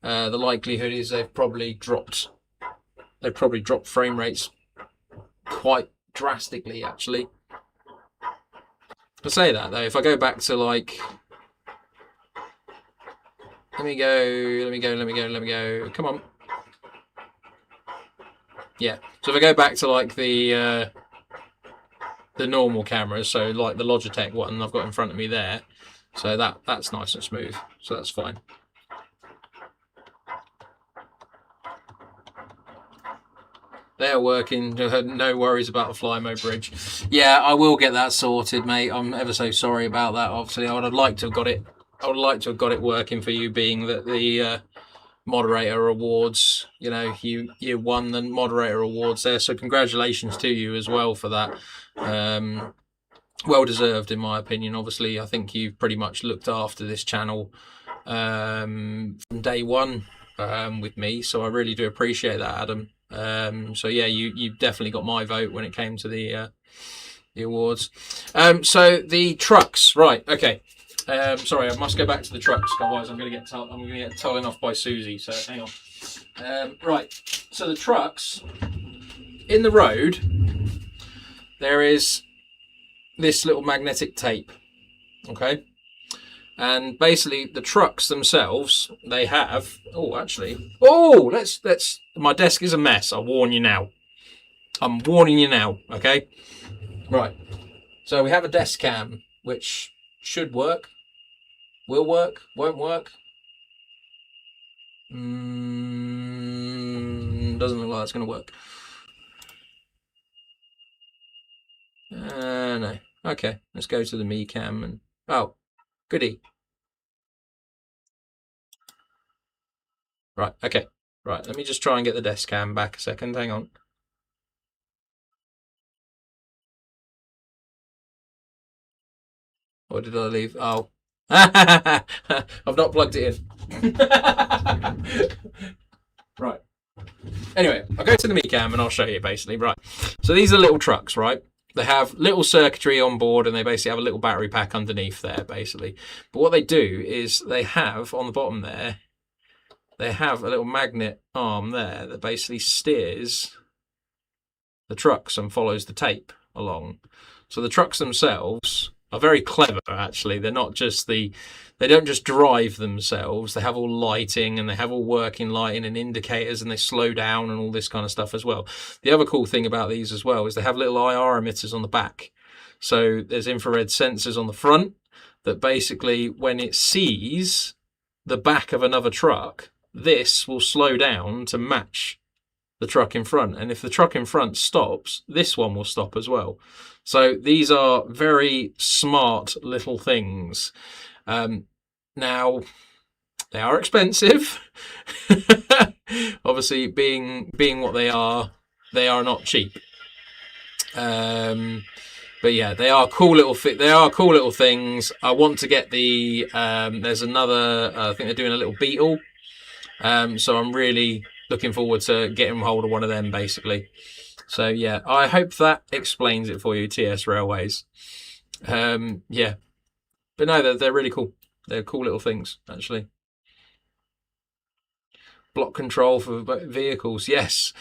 the likelihood is they've probably dropped frame rates quite drastically, actually. To say that though, if I go back to like, let me go. Come on. Yeah. So if I go back to like the normal cameras, so like the Logitech one I've got in front of me there, so that's nice and smooth. So that's fine. They're working. No worries about the Flymo bridge. Yeah, I will get that sorted, mate. I'm ever so sorry about that. Obviously, I would have liked to have got it. I would like to have got it working for you, being that the moderator awards. You know, you won the moderator awards there, so congratulations to you as well for that. Well deserved, in my opinion. Obviously, I think you've pretty much looked after this channel from day one with me, so I really do appreciate that, Adam. So yeah, you definitely got my vote when it came to the awards. So the trucks, right? Okay. Sorry, I must go back to the trucks, otherwise I'm going to get told off by Susie. So hang on. Right. So the trucks in the road, there is this little magnetic tape. Okay. And basically, the trucks themselves, they have. Oh, actually. Oh, let's. My desk is a mess. I warn you now. I'm warning you now. Okay. Right. So we have a desk cam, which should work. Will work. Won't work. Doesn't look like it's going to work. No. Okay. Let's go to the me cam and. Oh, goody. Right. Okay. Right, let me just try and get the desk cam back a second. Hang on. Or did I leave? Oh. I've not plugged it in. Right. Anyway, I'll go to the Mecam and I'll show you basically. Right. So these are little trucks, right? They have little circuitry on board and they basically have a little battery pack underneath there, basically. But what they do is they have on the bottom there, they have a little magnet arm there that basically steers the trucks and follows the tape along. So the trucks themselves are very clever, actually. They're not just they don't just drive themselves. They have all lighting and they have all working lighting and indicators and they slow down and all this kind of stuff as well. The other cool thing about these as well is they have little IR emitters on the back. So there's infrared sensors on the front that basically when it sees the back of another truck, this will slow down to match the truck in front. And if the truck in front stops, this one will stop as well. So these are very smart little things. Now, they are expensive. Obviously, being what they are not cheap. But yeah, they are cool little things. I want to get the there's another. I think they're doing a little Beetle. So I'm really looking forward to getting hold of one of them, basically. So yeah, I hope that explains it for you, TS Railways. Yeah, but no, they're really cool. They're cool little things, actually. Block control for vehicles, yes.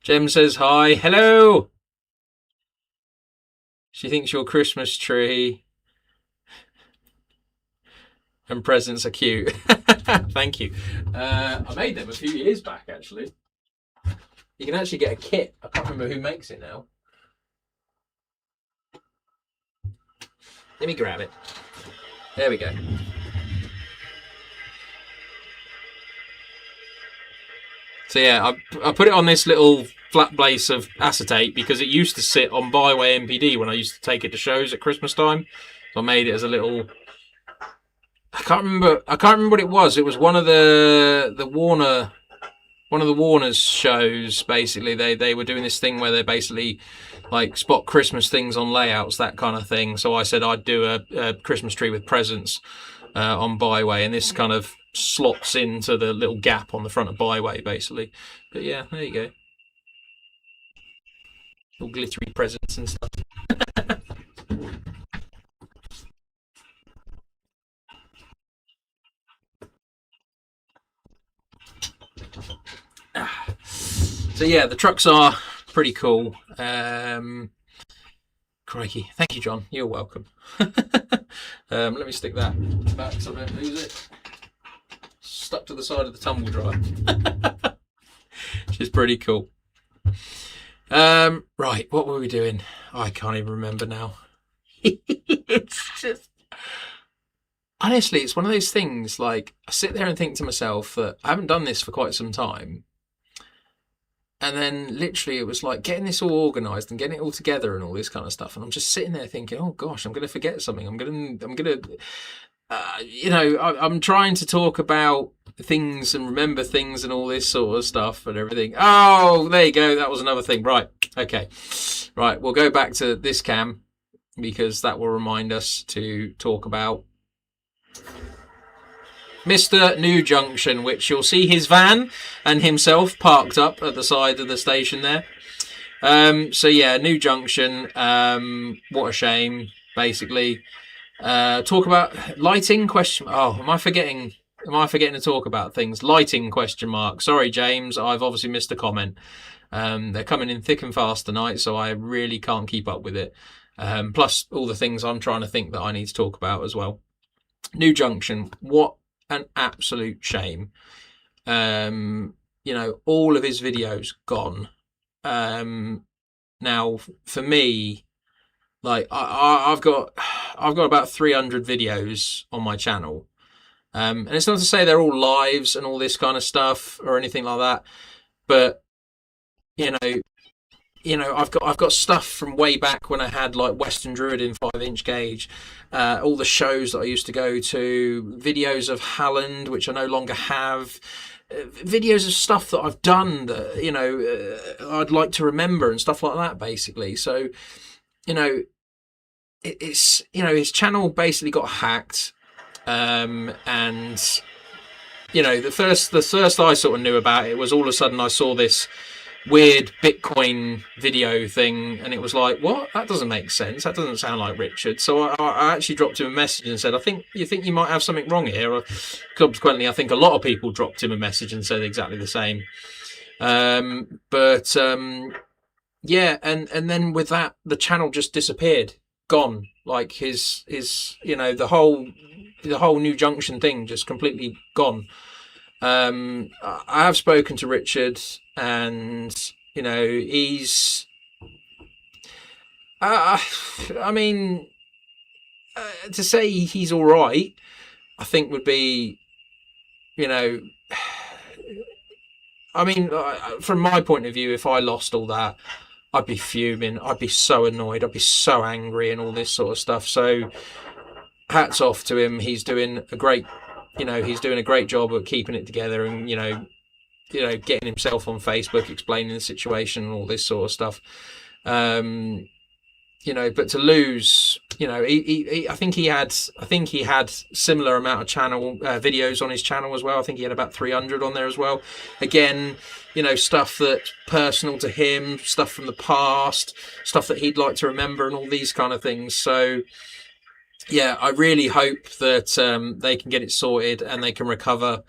Jem says hi, hello. She thinks your Christmas tree and presents are cute. Thank you. I made them a few years back, actually. You can actually get a kit. I can't remember who makes it now. Let me grab it. There we go. So yeah, I put it on this little flat base of acetate because it used to sit on Byway MPD when I used to take it to shows at Christmas time. So I made it as a little. I can't remember what it was. It was one of the Warner's shows. Basically, they were doing this thing where they basically like spot Christmas things on layouts, that kind of thing. So I said I'd do a Christmas tree with presents on Byway, and this kind of slots into the little gap on the front of Byway, basically. But yeah, there you go. All glittery presents and stuff. So yeah, the trucks are pretty cool. Crikey. Thank you, John. You're welcome. Let me stick that back so I don't lose it. Stuck to the side of the tumble dryer. Which is pretty cool. Right, what were we doing? I can't even remember now. It's just... Honestly, it's one of those things, like, I sit there and think to myself that I haven't done this for quite some time. And then literally it was like getting this all organised and getting it all together and all this kind of stuff. And I'm just sitting there thinking, oh gosh, I'm going to forget something. I'm going to, I'm trying to talk about things and remember things and all this sort of stuff and everything. Oh, there you go. That was another thing. Right. Okay. Right. We'll go back to this cam because that will remind us to talk about Mr. New Junction, which you'll see his van and himself parked up at the side of the station there. So yeah, New Junction. What a shame, basically. Talk about lighting question. Oh, am I forgetting to talk about things? Lighting question mark. Sorry, James. I've obviously missed a comment. They're coming in thick and fast tonight, so I really can't keep up with it. Plus all the things I'm trying to think that I need to talk about as well. New Junction. What an absolute shame. All of his videos gone. Now for me, like I've got about 300 videos on my channel. And it's not to say they're all lives and all this kind of stuff or anything like that, but I've got stuff from way back when I had like Western Druid in 5-inch gauge, all the shows that I used to go to, videos of Halland which I no longer have, videos of stuff that I've done that I'd like to remember and stuff like that, basically. So it's his channel basically got hacked, and the first I sort of knew about it was all of a sudden I saw this weird Bitcoin video thing, and it was like, what? That doesn't make sense. That doesn't sound like Richard. So I actually dropped him a message and said, I think you might have something wrong here. Or, consequently, I think a lot of people dropped him a message and said exactly the same. Yeah, and then with that, the channel just disappeared, gone. Like his the whole New Junction thing just completely gone. I have spoken to Richard, and he's. I mean, to say he's all right, I think would be, I mean, from my point of view, if I lost all that, I'd be fuming. I'd be so annoyed. I'd be so angry and all this sort of stuff. So, hats off to him. He's doing a great job of keeping it together, and getting himself on Facebook, explaining the situation and all this sort of stuff. But to lose, I think he had similar amount of channel videos on his channel as well. I think he had about 300 on there as well. Again, stuff that's personal to him, stuff from the past, stuff that he'd like to remember, and all these kind of things. So, yeah, I really hope that they can get it sorted and they can recover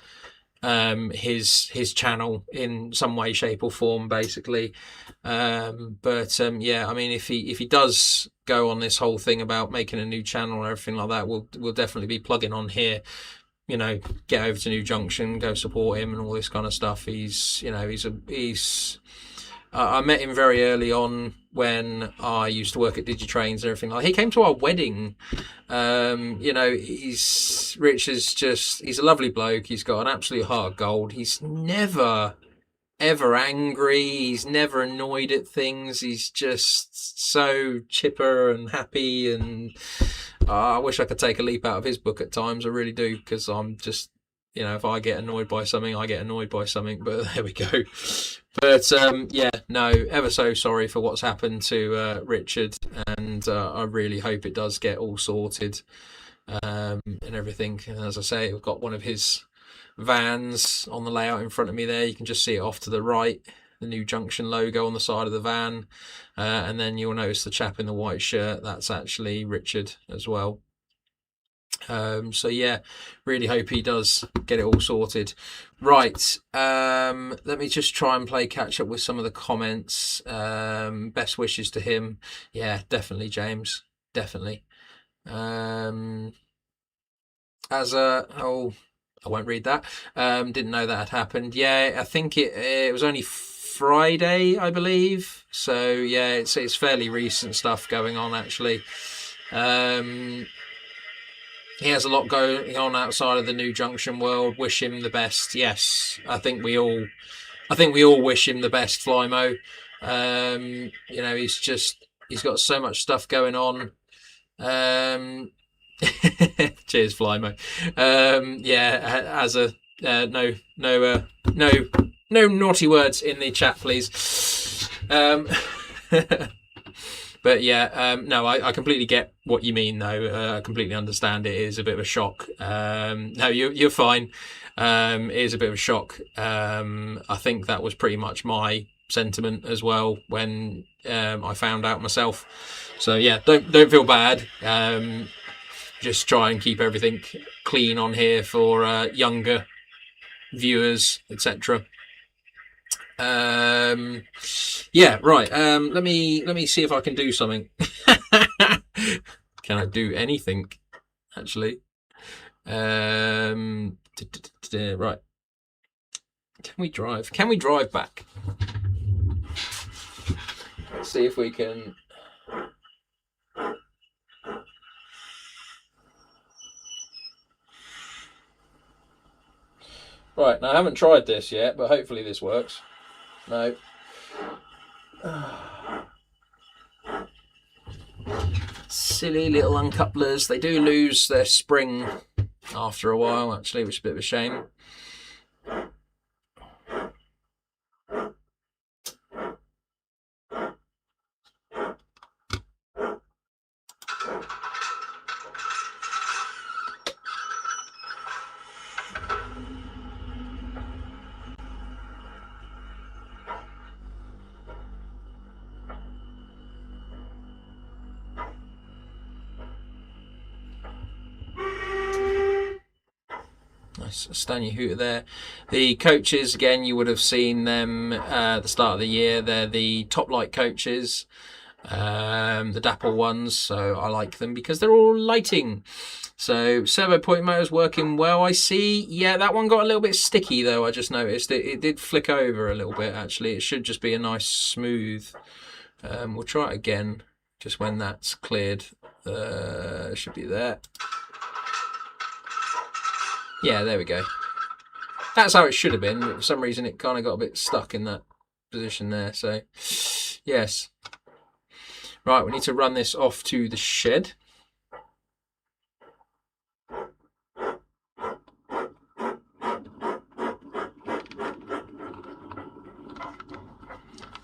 his channel in some way, shape, or form, basically. Yeah, I mean, if he does go on this whole thing about making a new channel and everything like that, we'll definitely be plugging on here. Get over to New Junction, go support him, and all this kind of stuff. I met him very early on when I used to work at Digitrains and everything. Like, he came to our wedding. He's a lovely bloke. He's got an absolute heart of gold. He's never ever angry. He's never annoyed at things. He's just so chipper and happy. And I wish I could take a leap out of his book at times. I really do, because I'm just, if I get annoyed by something, I get annoyed by something. But there we go. But yeah, no, ever so sorry for what's happened to Richard, and I really hope it does get all sorted and everything. And as I say, we've got one of his vans on the layout in front of me there. You can just see it off to the right, the New Junction logo on the side of the van, and then you'll notice the chap in the white shirt. That's actually Richard as well. So yeah, really hope he does get it all sorted. Right, let me just try and play catch up with some of the comments. Best wishes to him. Yeah, definitely, James, definitely. I won't read that. Didn't know that had happened. Yeah, I think it was only Friday, I believe. So yeah, it's fairly recent stuff going on, actually. He has a lot going on outside of the New Junction world. Wish him the best. Yes, I think we all wish him the best, Flymo. He's got so much stuff going on. Cheers, Flymo. Yeah, as a no naughty words in the chat, please. But yeah, no, I completely get what you mean, though. I completely understand. It is a bit of a shock. No, you're fine. It is a bit of a shock. I think that was pretty much my sentiment as well when I found out myself. So yeah, don't feel bad. Just try and keep everything clean on here for younger viewers, etc. Yeah, right. Let me see if I can do something. Can I do anything? Actually, right. Can we drive? Can we drive back? Let's see if we can. Right, now I haven't tried this yet, but hopefully this works. No. Silly little uncouplers. They do lose their spring after a while, actually, which is a bit of a shame. Nice Stanya Hooter there. The coaches, again, you would have seen them at the start of the year. They're the Top Light coaches, the Dapple ones. So I like them because they're all lighting. So servo point motor's working well, I see. Yeah, that one got a little bit sticky though, I just noticed. It did flick over a little bit, actually. It should just be a nice smooth. We'll try it again, just when that's cleared. Should be there. Yeah, there we go. That's how it should have been, but for some reason it kind of got a bit stuck in that position there. So, yes. Right, we need to run this off to the shed.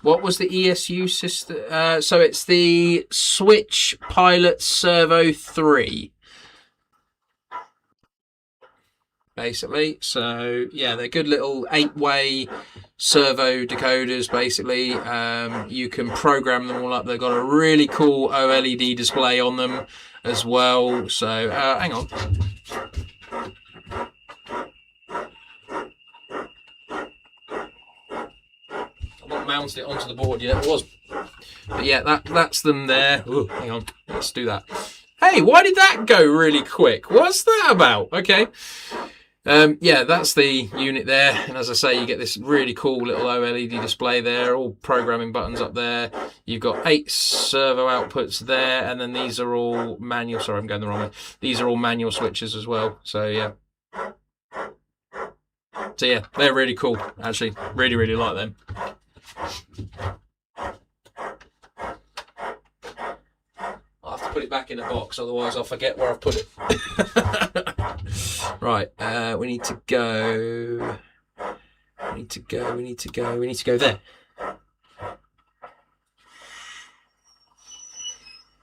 What was the ESU system? So it's the Switch Pilot Servo 3. Basically, so yeah, they're good little 8-way servo decoders. Basically, you can program them all up. They've got a really cool OLED display on them as well. So hang on. I've not mounted it onto the board yet. It was, but yeah, that's them there. Ooh, hang on, let's do that. Hey, why did that go really quick? What's that about? Okay. Yeah, that's the unit there, and as I say, you get this really cool little OLED display there, all programming buttons up there. You've got 8 servo outputs there, and then these are all manual. Sorry, I'm going the wrong way. These are all manual switches as well. So yeah, they're really cool. Actually, really like them. I'll have to put it back in the box, otherwise I'll forget where I've put it. Right, we need to go. We need to go there.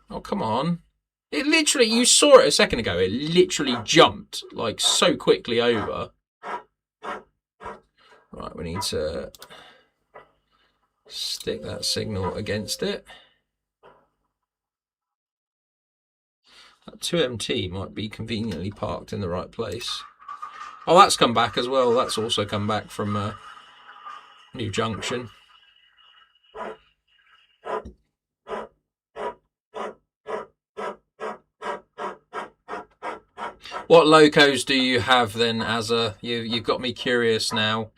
Oh, come on. It literally, you saw it a second ago, it literally jumped like so quickly over. Right, we need to stick that signal against it. That 2MT might be conveniently parked in the right place. Oh, that's come back as well. That's also come back from New Junction. What locos do you have then, Azza? You've got me curious now.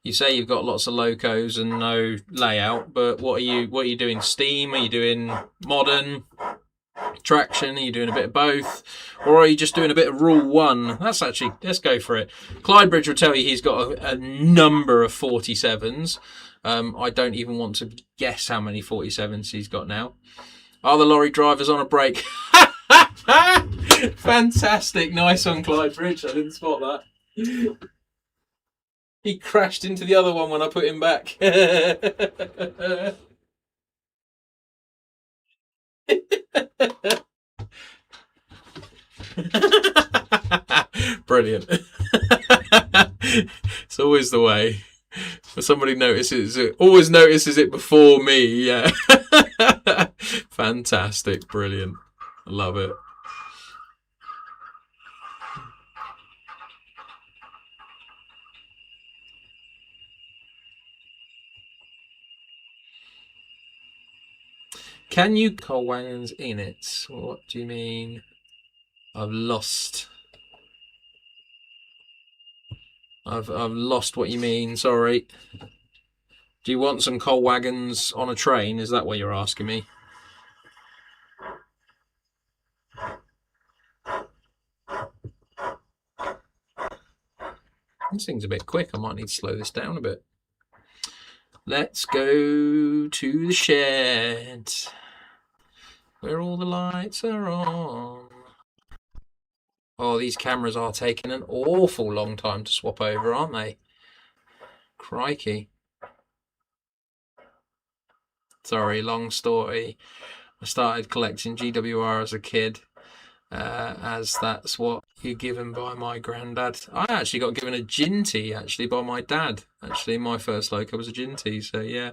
You say you've got lots of locos and no layout, but what are you doing? Steam? Are you doing modern? Traction? Are you doing a bit of both, or are you just doing a bit of Rule 1? That's actually, let's go for it. Clydebridge will tell you he's got a number of 47s. I don't even want to guess how many 47s he's got now. Are the lorry drivers on a break? Fantastic, nice on Clydebridge. I didn't spot that. He crashed into the other one when I put him back. Brilliant. It's always the way. But somebody always notices it before me. Yeah. Fantastic. Brilliant. I love it. Can you coal wagons in it? What do you mean? I've lost what you mean, sorry. Do you want some coal wagons on a train? Is that what you're asking me? This thing's a bit quick. I might need to slow this down a bit. Let's go to the shed where all the lights are on. Oh, these cameras are taking an awful long time to swap over, aren't they? Crikey. Sorry, long story. I started collecting GWR as a kid, as that's what you're given by my granddad. I actually got given a Ginty, actually, by my dad. Actually, my first loco was a Ginty, so yeah.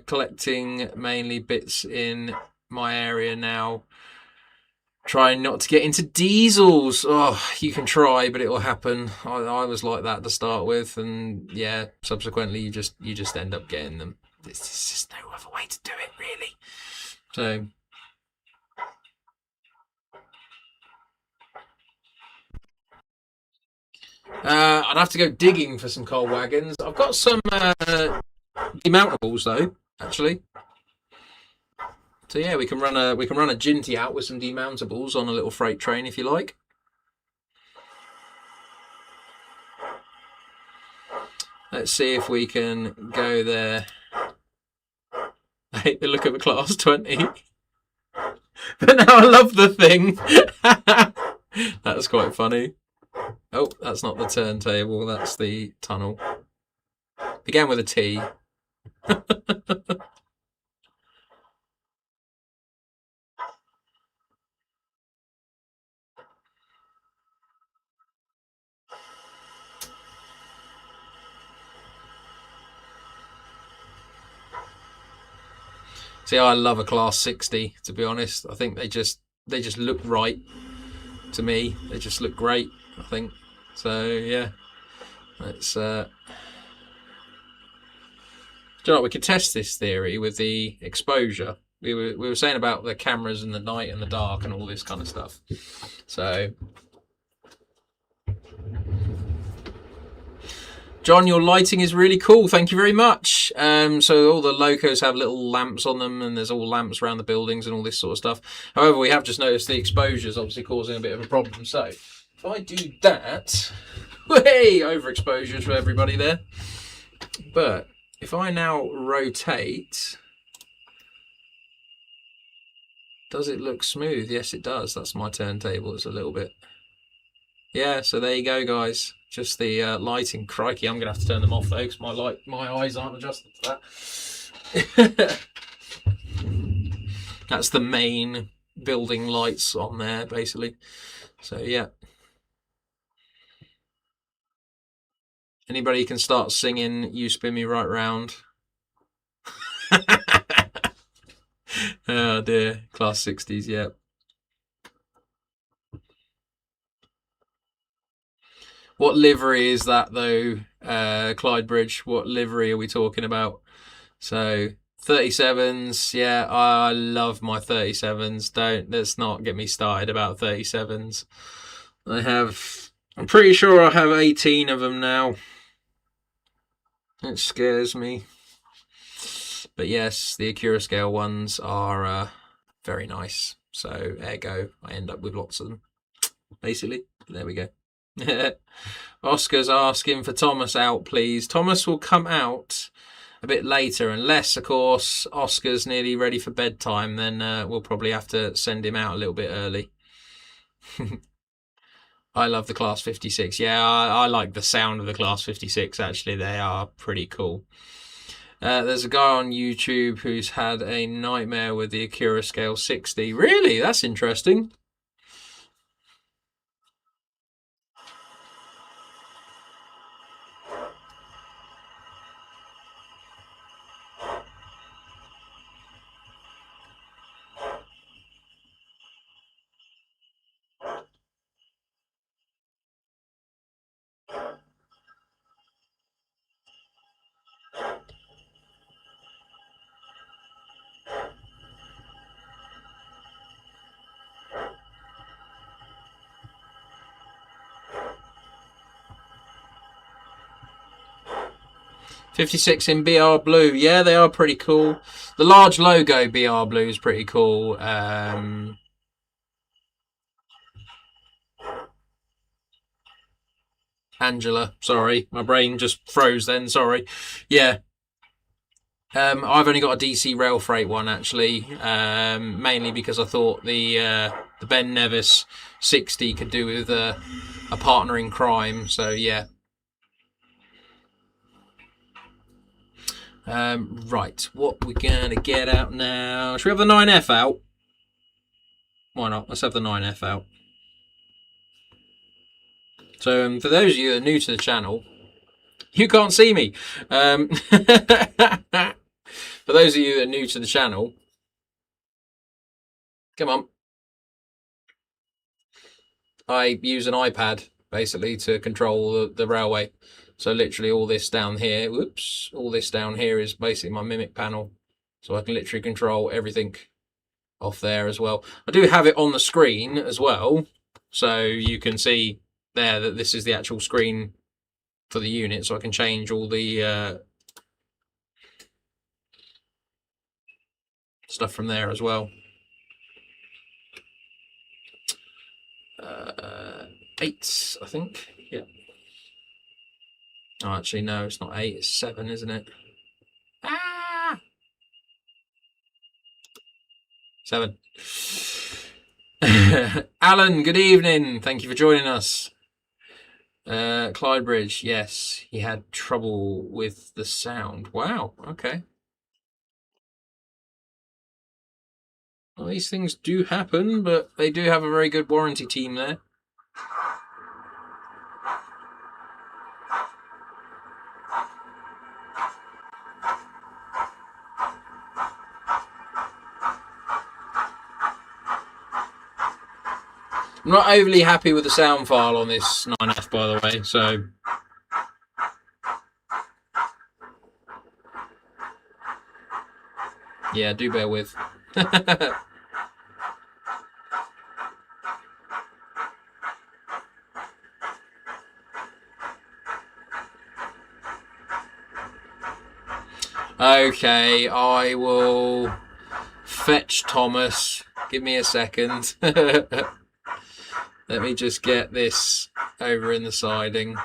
Collecting mainly bits in my area now. Trying not to get into diesels. Oh, you can try, but it will happen. I was like that to start with, and yeah, subsequently you just end up getting them. There's just no other way to do it, really. So I'd have to go digging for some coal wagons. I've got some demountables though, actually. So yeah, we can run a Ginty out with some demountables on a little freight train if you like. Let's see if we can go there. I hate the look of a class 20. But now I love the thing. That's quite funny. Oh, that's not the turntable, that's the tunnel. Began with a T. See, I love a class 60, to be honest. I think they just look right to me. They just look great, I think. So yeah. Let's do you know what, we could test this theory with the exposure. We were saying about the cameras in the night and the dark and all this kind of stuff. So John, your lighting is really cool. Thank you very much. So all the locos have little lamps on them, and there's all lamps around the buildings and all this sort of stuff. However, we have just noticed the exposure is obviously causing a bit of a problem. So if I do that, hey, overexposure for everybody there. But if I now rotate, does it look smooth? Yes, it does. That's my turntable. It's a little bit. Yeah, so there you go, guys. Just the lighting. Crikey, I'm gonna have to turn them off though, because my eyes aren't adjusted to that. That's the main building lights on there, basically. So yeah. Anybody can start singing "You Spin Me Right Round." Oh dear, class 60s. Yeah. What livery is that though, Clyde Bridge? What livery are we talking about? So 37s, yeah, I love my 37s. Let's not get me started about 37s. I'm pretty sure I have 18 of them now. It scares me. But yes, the Accurascale ones are very nice. So ergo, I end up with lots of them. Basically, there we go. Oscar's asking for Thomas out, please. Thomas will come out a bit later, unless, of course, Oscar's nearly ready for bedtime. Then we'll probably have to send him out a little bit early. I love the Class 56. Yeah, I like the sound of the Class 56, actually. They are pretty cool. There's a guy on YouTube who's had a nightmare with the Accurascale 60. Really? That's interesting. '56 in BR Blue. Yeah, they are pretty cool. The large logo BR Blue is pretty cool. Angela, sorry, my brain just froze then. Sorry. Yeah, I've only got a DC Rail Freight one actually, mainly because I thought the Ben Nevis 60 could do with a partner in crime. So yeah. Right, what we're gonna get out now? Should we have the 9F out? Why not? Let's have the 9F out. So for those of you that are new to the channel, you can't see me. For those of you that are new to the channel, come on. I use an iPad basically to control the railway. So literally all this down here, whoops, all this down here is basically my Mimic panel. So I can literally control everything off there as well. I do have it on the screen as well. So you can see there that this is the actual screen for the unit. So I can change all the stuff from there as well. 8, I think. Yeah. Oh, actually, no, it's not 8. It's 7, isn't it? Ah! 7. Alan, good evening. Thank you for joining us. Clydebridge, yes, he had trouble with the sound. Wow, okay. Well, these things do happen, but they do have a very good warranty team there. I'm not overly happy with the sound file on this 9F, by the way, so... yeah, do bear with. Okay, I will fetch Thomas. Give me a second. Let me just get this over in the siding.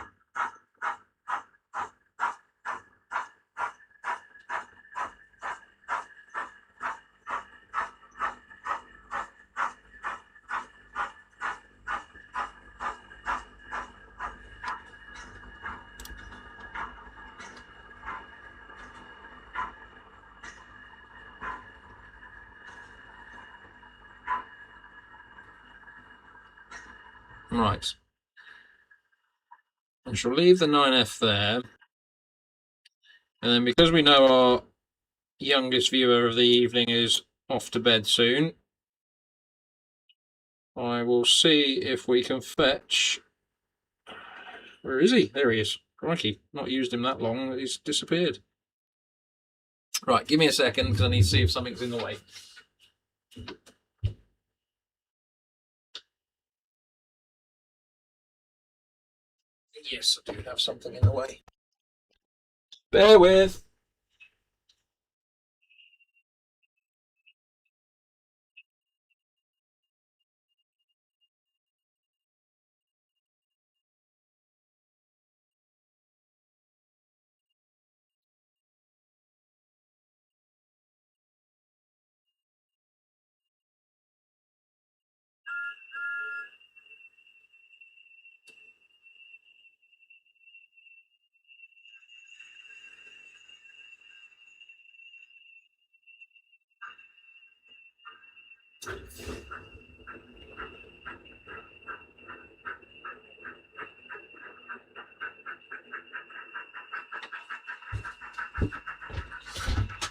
Right. I shall leave the 9F there. And then because we know our youngest viewer of the evening is off to bed soon, I will see if we can fetch... where is he? There he is. Crikey, not used him that long, he's disappeared. Right, give me a second because I need to see if something's in the way. Yes, I do have something in the way. Bear with.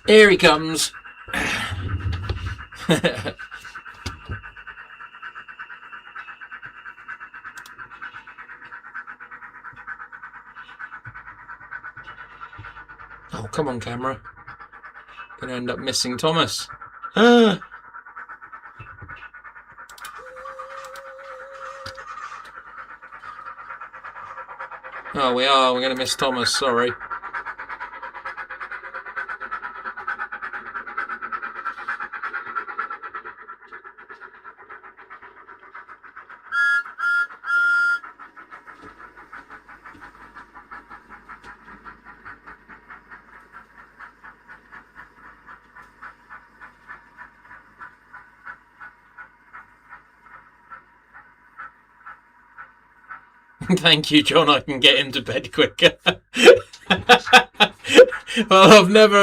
Here he comes. Oh, come on, camera. Gonna end up missing Thomas. Oh, we are. We're gonna miss Thomas. Sorry. Thank you, John. I can get him to bed quicker. Well, I've never.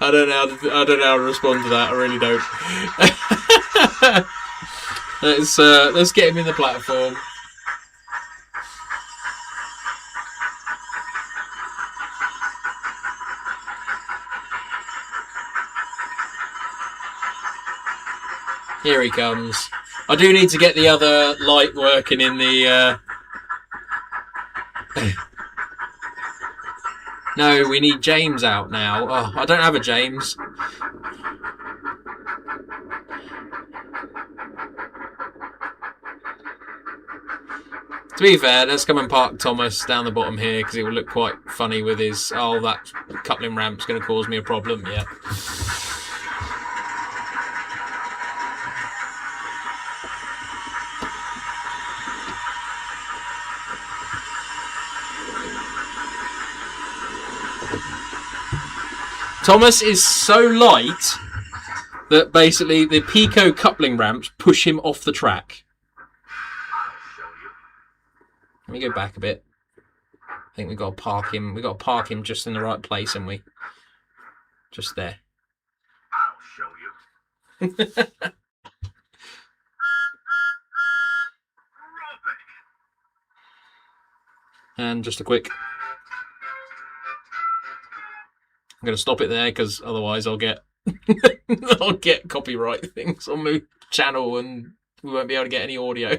I don't know how to respond to that. I really don't. Let's get him in the platform. Here he comes. I do need to get the other light working in the... No, we need James out now. Oh, I don't have a James. To be fair, let's come and park Thomas down the bottom here because it will look quite funny with his... Oh, that coupling ramp's going to cause me a problem. Yeah. Thomas is so light that basically the Pico coupling ramps push him off the track. Let me go back a bit. I think we've got to park him. We've got to park him just in the right place, haven't we? Just there. I'll show you. And just a quick... I'm going to stop it there because otherwise I'll get copyright things on my channel and we won't be able to get any audio.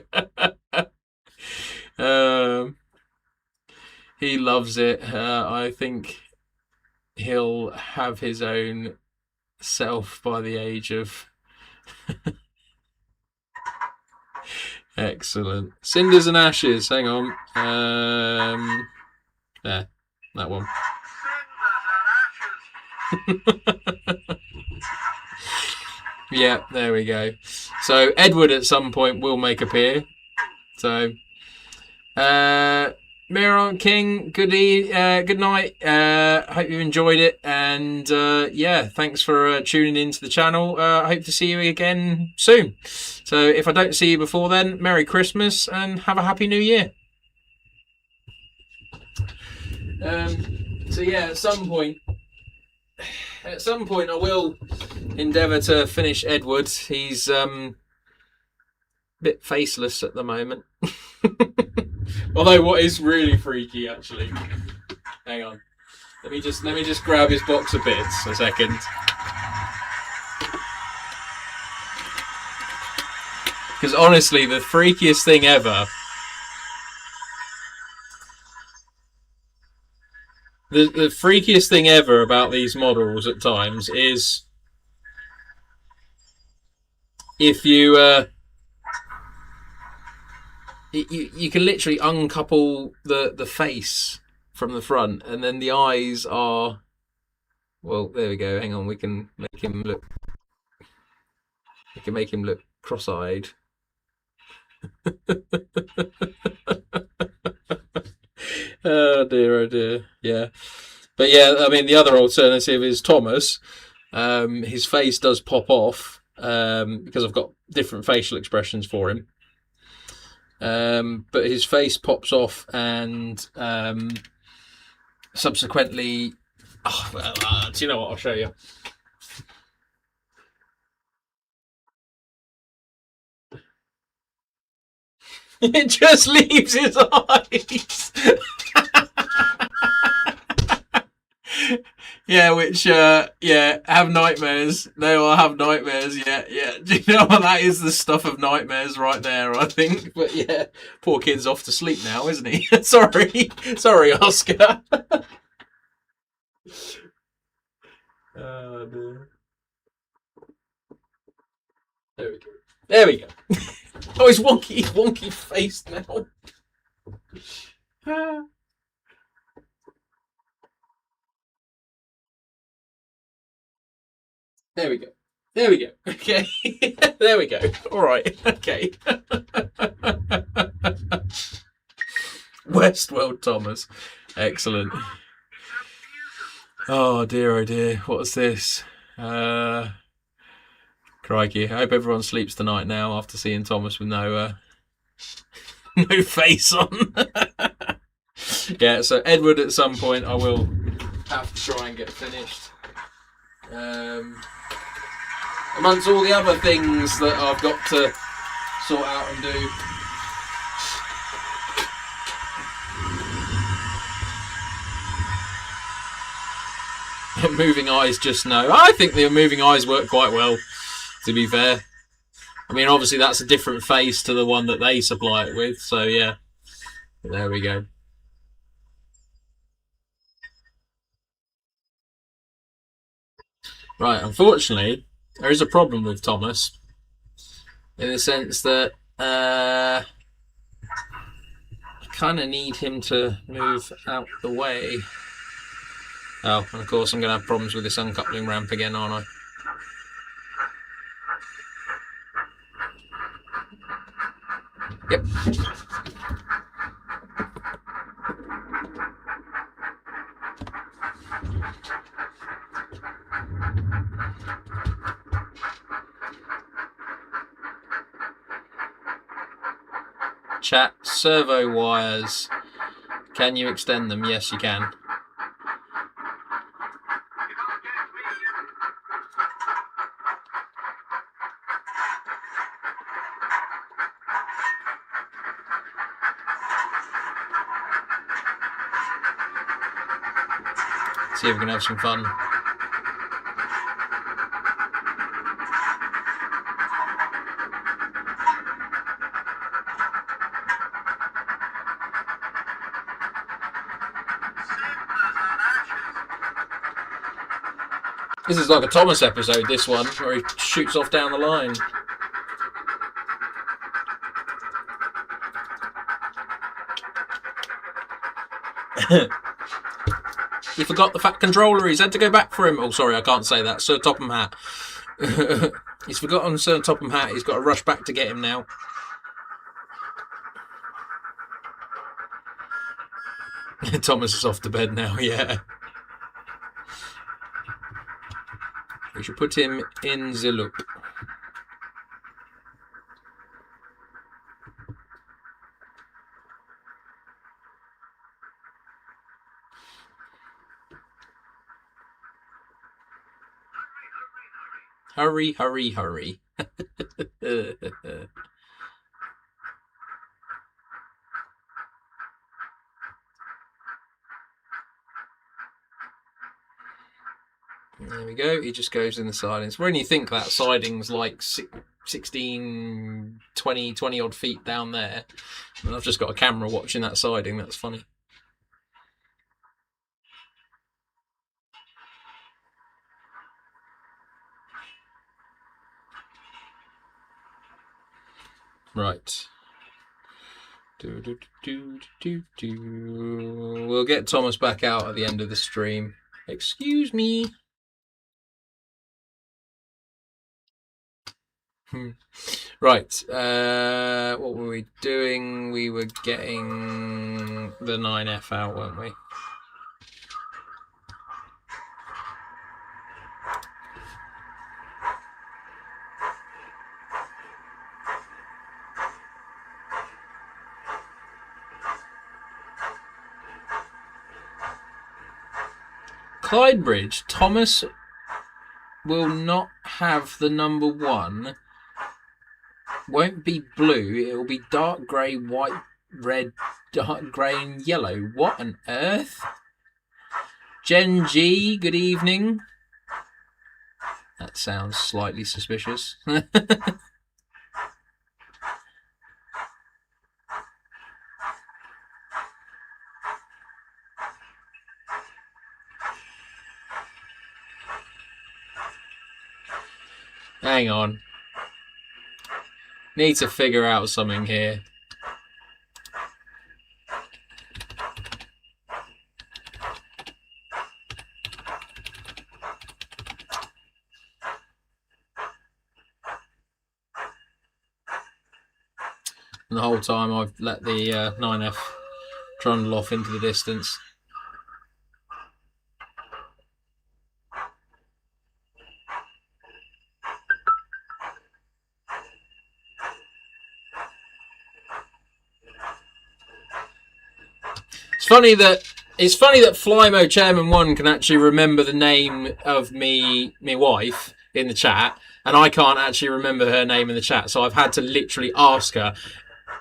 He loves it. I think he'll have his own self by the age of... Excellent. Cinders and Ashes. Hang on. There. That one. Yeah, there we go. So Edward at some point will make appear. So Miron King, good night. Hope you enjoyed it, and yeah, thanks for tuning into the channel. I hope to see you again soon. So if I don't see you before then, Merry Christmas and have a Happy New Year. So yeah, at some point I will endeavour to finish Edward. He's a bit faceless at the moment. Although what is really freaky, actually. Hang on. Let me just grab his box of bits a second. Because honestly, the freakiest thing ever... The freakiest thing ever about these models at times is if you you can literally uncouple the face from the front, and then the eyes are, well, there we go. Hang on, we can make him look. We can make him look cross-eyed. Oh dear, yeah. But yeah, I mean, the other alternative is Thomas. His face does pop off because I've got different facial expressions for him. But his face pops off, and subsequently, do you know what? I'll show you. It just leaves his eyes. Yeah, which have nightmares. They will have nightmares. Yeah. Do you know what? That is the stuff of nightmares right there, I think. But yeah, poor kid's off to sleep now, isn't he? Sorry, Oscar. Oh dear. There we go. Oh, he's wonky faced now. There we go. Okay. There we go. All right. Okay. Westworld Thomas. Excellent. Oh dear. What's this? Crikey. I hope everyone sleeps tonight now after seeing Thomas with no No face on. Yeah, so Edward at some point I will have to try and get finished. Amongst all the other things that I've got to sort out and do. Moving eyes just now. I think the moving eyes work quite well, to be fair. I mean, obviously that's a different face to the one that they supply it with, so yeah. There we go. Right, unfortunately, there is a problem with Thomas, in the sense that I kind of need him to move out the way. Oh, and of course I'm going to have problems with this uncoupling ramp again, aren't I? Yep. Chat, servo wires. Can you extend them? Yes, you can. See if we can have some fun. This is like a Thomas episode, this one, where he shoots off down the line. He forgot the fat controller. He's had to go back for him. Oh, sorry, I can't say that. Sir Topham Hatt. He's forgotten Sir Topham Hatt. He's got to rush back to get him now. Thomas is off to bed now, yeah. We should put him in the loop. Hurry, hurry, hurry. There we go. He just goes in the sidings. When you think that siding's like 16, 20 odd feet down there, and I've just got a camera watching that siding, that's funny. Right. We'll get Thomas back out at the end of the stream. Excuse me. Right. What were we doing? We were getting the 9F out, weren't we? Clydebridge, Thomas will not have the number 1. Won't be blue. It will be dark grey, white, red, dark grey and yellow. What on earth? Gen G, good evening. That sounds slightly suspicious. Hang on. Need to figure out something here. And the whole time I've let the 9F trundle off into the distance. It's funny that Flymo Chairman 1 can actually remember the name of me wife in the chat, and I can't actually remember her name in the chat. So I've had to literally ask her,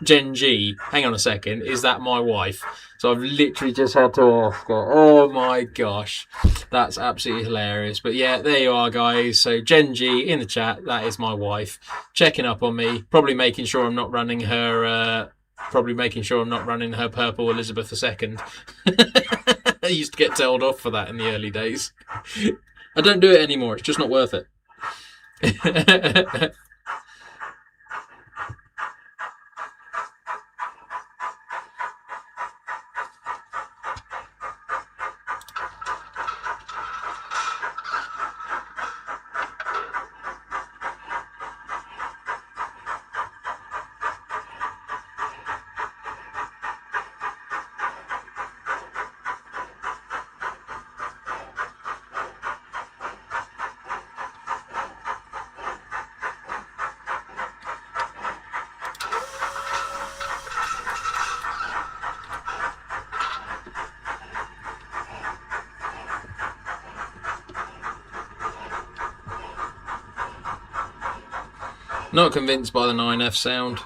Jen G, hang on a second, is that my wife? So I've literally just had to ask her. Oh my gosh, that's absolutely hilarious. But yeah, there you are, guys. So Jen G in the chat, that is my wife, checking up on me, probably making sure I'm not running her purple Elizabeth II. I used to get told off for that in the early days. I don't do it anymore. It's just not worth it. Not convinced by the 9F sound.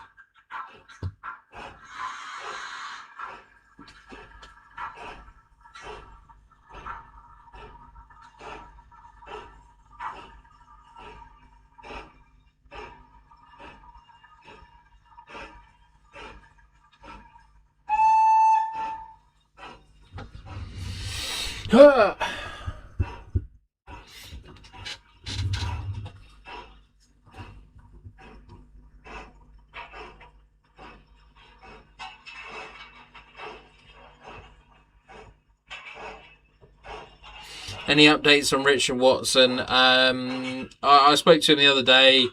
Any updates on Richard Watson? I spoke to him the other day.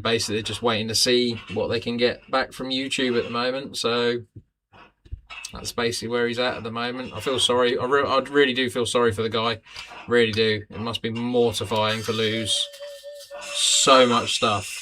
Basically, just waiting to see what they can get back from YouTube at the moment. So that's basically where he's at the moment. I feel sorry. I really do feel sorry for the guy. Really do. It must be mortifying to lose so much stuff.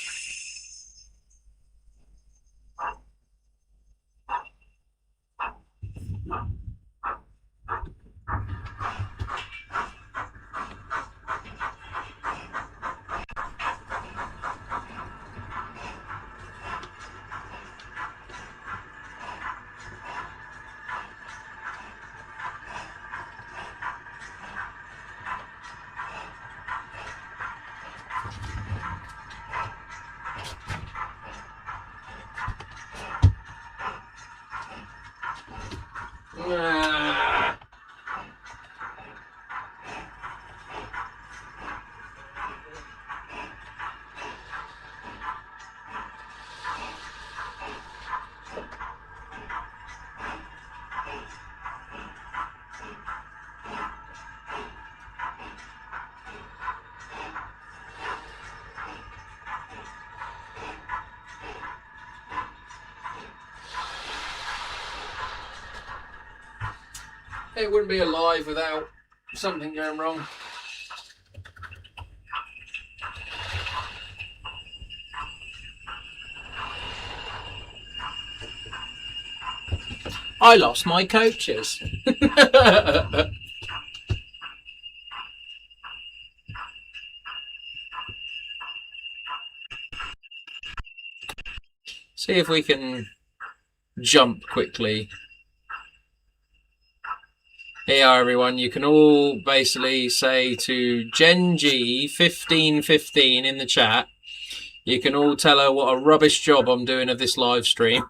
It wouldn't be alive without something going wrong. I lost my coaches. See if we can jump quickly. Here, everyone. You can all basically say to Gen G 1515 in the chat. You can all tell her what a rubbish job I'm doing of this live stream.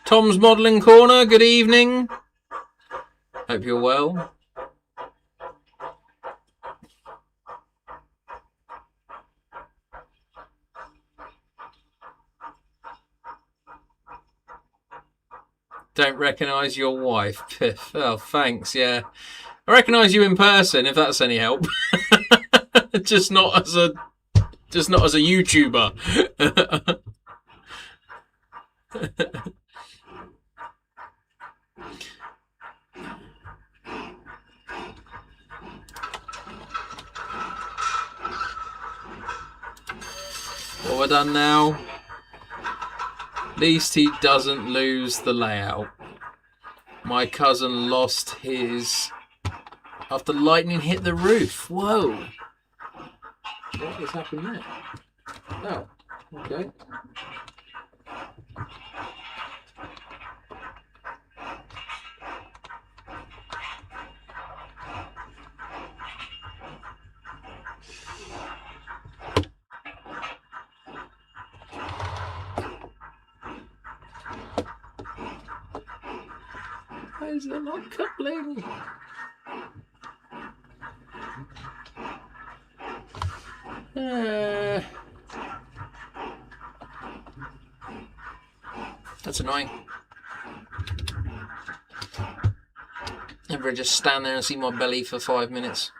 Tom's Modelling Corner, good evening. Hope you're well. Don't recognise your wife. Piff. Oh, thanks, yeah. I recognise you in person, if that's any help. just not as a YouTuber. What we're done now. At least he doesn't lose the layout. My cousin lost his after lightning hit the roof. Whoa. What has happened there? Oh, okay. Why is it not coupling? That's annoying. Never just stand there and see my belly for 5 minutes.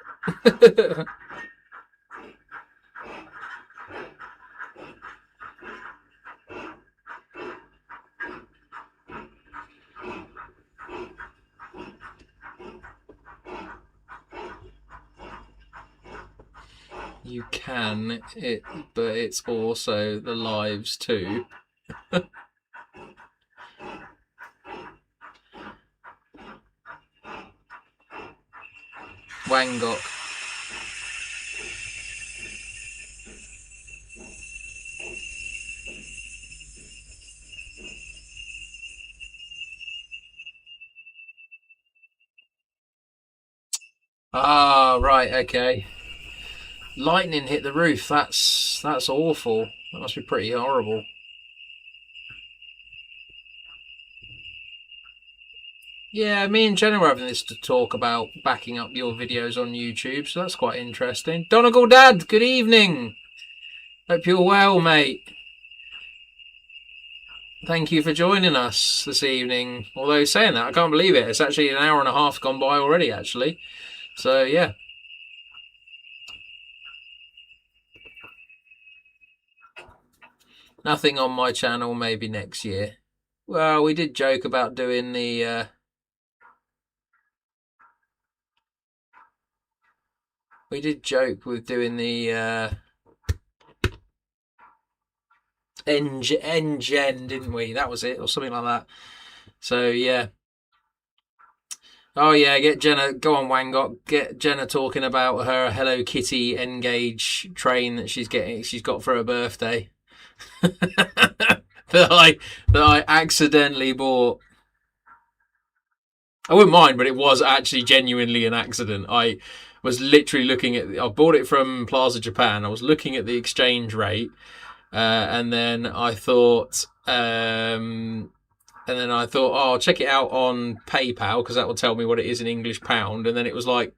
You can, but it's also the lives too. Wangok. Ah, right, okay. Lightning hit the roof. That's awful. That must be pretty horrible. Yeah, me and Jenna were having this to talk about backing up your videos on YouTube, so that's quite interesting. Donegal Dad, good evening. Hope you're well, mate. Thank you for joining us this evening. Although saying that, I can't believe it. It's actually an hour and a half gone by already, actually. So, yeah. Nothing on my channel, maybe next year. Well, we did joke about doing the... we did joke with doing the... N-Gen, didn't we? That was it, or something like that. So, yeah. Oh, yeah, get Jenna... Go on, Wangok. Get Jenna talking about her Hello Kitty N-Gage train that she's got for her birthday. that I accidentally bought. I wouldn't mind, but it was actually genuinely an accident. I was literally looking at. I bought it from Plaza Japan. I was looking at the exchange rate, and then I thought, oh, I'll check it out on PayPal because that will tell me what it is in English pound. And then it was like,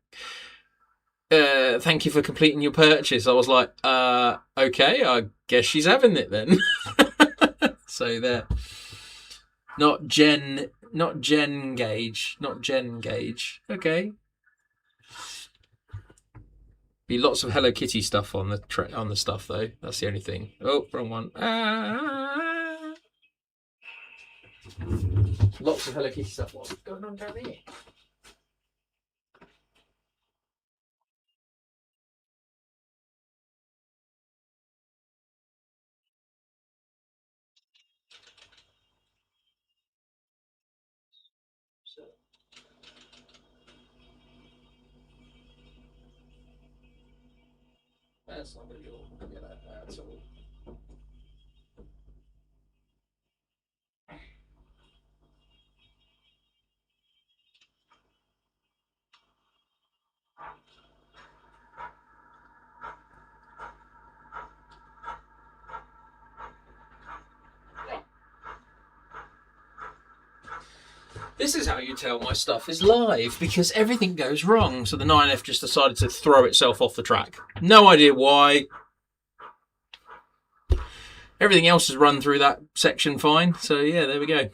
thank you for completing your purchase. I was like, okay, I guess she's having it then. So there. Not Jen Gage. Okay. Be lots of Hello Kitty stuff on the stuff though. That's the only thing. Oh, wrong one. Lots of Hello Kitty stuff. What's going on down here? That's not really all. Look at that. That's all. This is how you tell my stuff is live, because everything goes wrong. So the 9F just decided to throw itself off the track. No idea why. Everything else has run through that section fine. So yeah, there we go.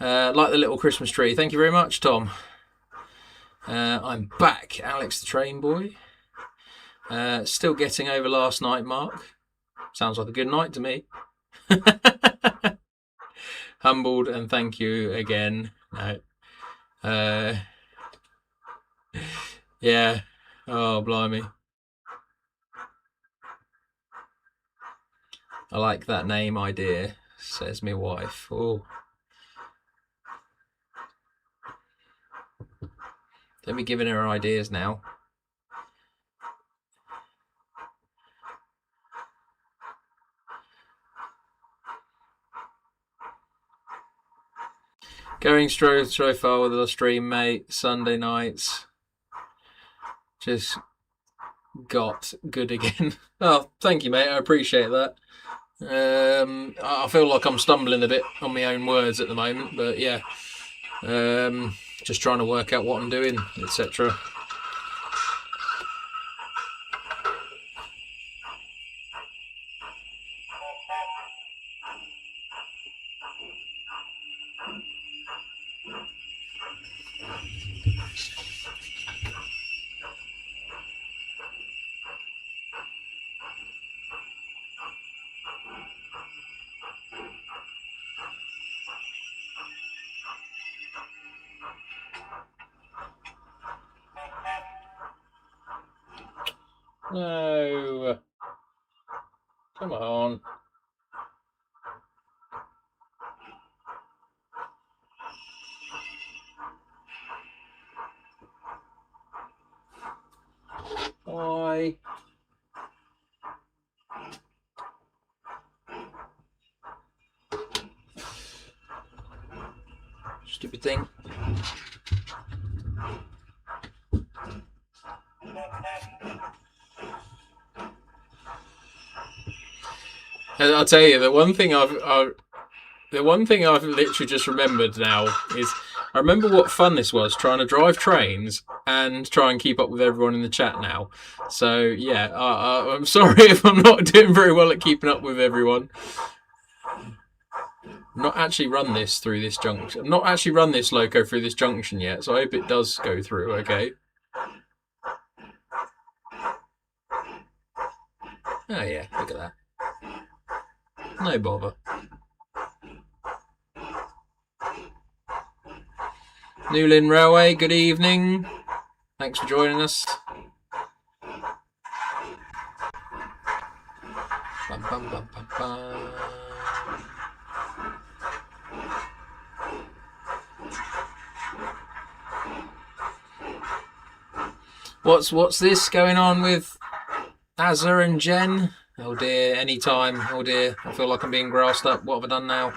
Like the little Christmas tree. Thank you very much, Tom. I'm back, Alex the Train Boy. Still getting over last night, Mark. Sounds like a good night to me. Humbled and thank you again. No. Yeah. Oh, blimey. I like that name idea, says my wife. Oh. Don't be giving her ideas now. Going so far with the stream, mate. Sunday nights. Just got good again. Oh, thank you, mate. I appreciate that. I feel like I'm stumbling a bit on my own words at the moment, but yeah. Just trying to work out what I'm doing, etc. No. Come on. Bye. Stupid thing. I'll tell you, the one thing I've literally just remembered now is I remember what fun this was trying to drive trains and try and keep up with everyone in the chat now. So yeah, I'm sorry if I'm not doing very well at keeping up with everyone. I've not actually run this through this junction. I've not actually run this loco through this junction yet, so I hope it does go through okay. Oh yeah, look at that. No bother. Newlyn Railway, good evening. Thanks for joining us. Bum, bum, bum, bum, bum. What's this going on with Azza and Jen? Oh dear, anytime. Oh dear, I feel like I'm being grassed up. What have I done now?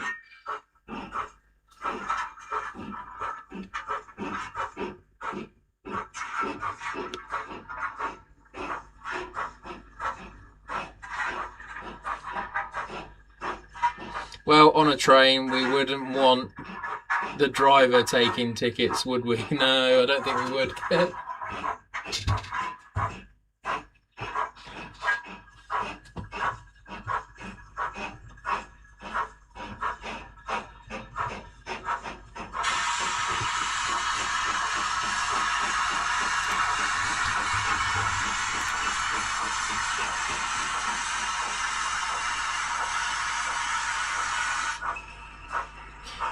Well, on a train, we wouldn't want the driver taking tickets, would we? No, I don't think we would.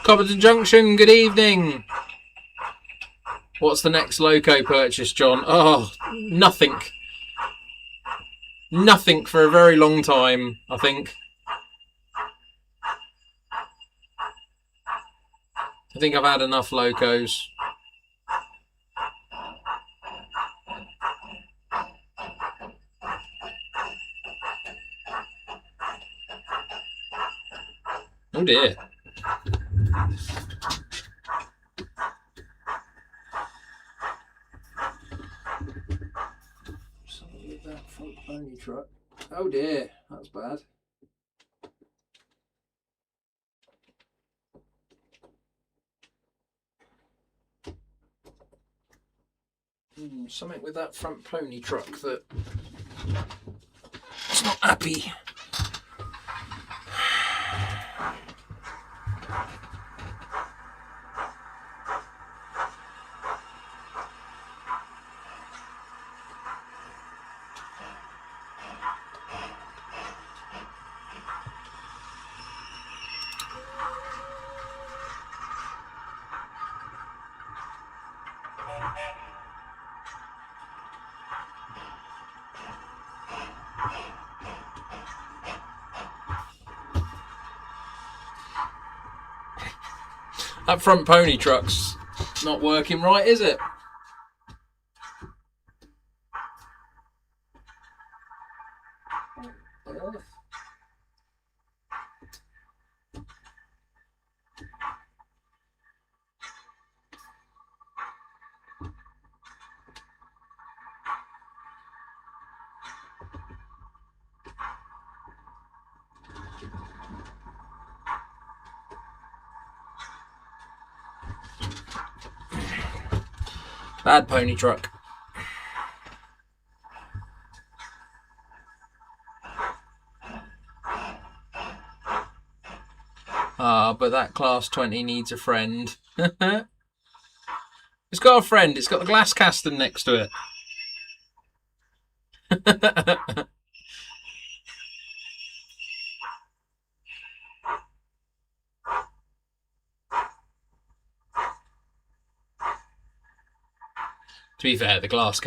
Cobberton Junction, good evening. What's the next loco purchase, John? Oh, nothing. Nothing for a very long time, I think. I think I've had enough locos. Oh dear. Something with that front pony truck. Oh dear, that's bad. Something with that front pony truck that it's not happy. That front pony truck's not working right, is it? Bad pony truck. But that Class 20 needs a friend. It's got a friend. It's got the glass casting next to it. To be fair, the glass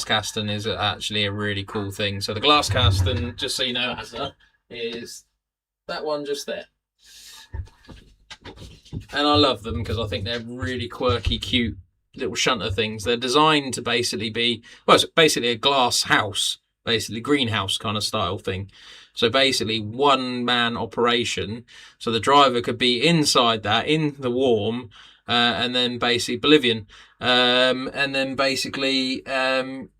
casting is actually a really cool thing. So the glass casting, just so you know, is that one just there. And I love them because I think they're really quirky, cute little shunter things. They're designed to basically be, well, it's basically a glass house, basically greenhouse kind of style thing. So basically one man operation. So the driver could be inside that, in the warm, and then basically Bolivian. And then basically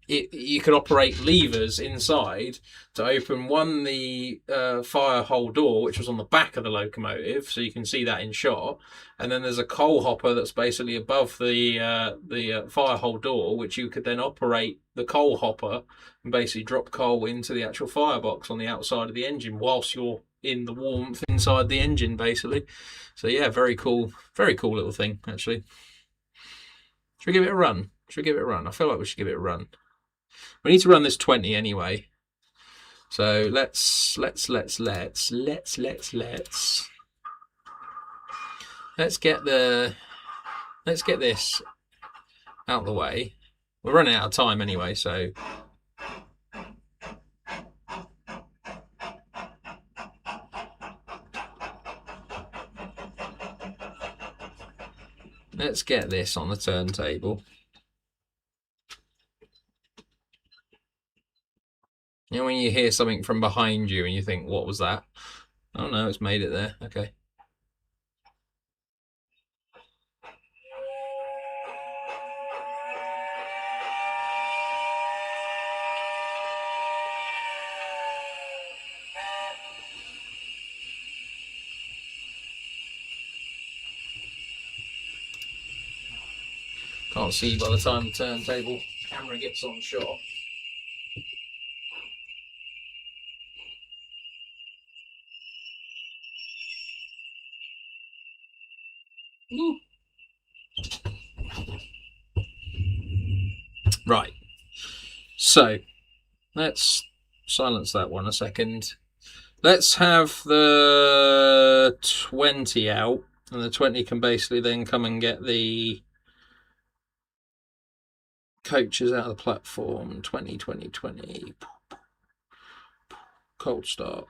you could operate levers inside to open the fire hole door, which was on the back of the locomotive, so you can see that in shot. And then there's a coal hopper that's basically above the fire hole door, which you could then operate the coal hopper and basically drop coal into the actual firebox on the outside of the engine whilst you're in the warmth inside the engine, basically. So yeah, very cool little thing, actually. Should we give it a run? I feel like we should give it a run. We need to run this 20 anyway. So let's get this out of the way. We're running out of time anyway, so let's get this on the turntable. You know when you hear something from behind you and you think, what was that? Oh no, it's made it there. Okay. Can't see by the time the turntable camera gets on shot. Ooh. Right. So let's silence that one a second. Let's have the 20 out, and the 20 can basically then come and get the coaches out of the platform. 20. Cold start.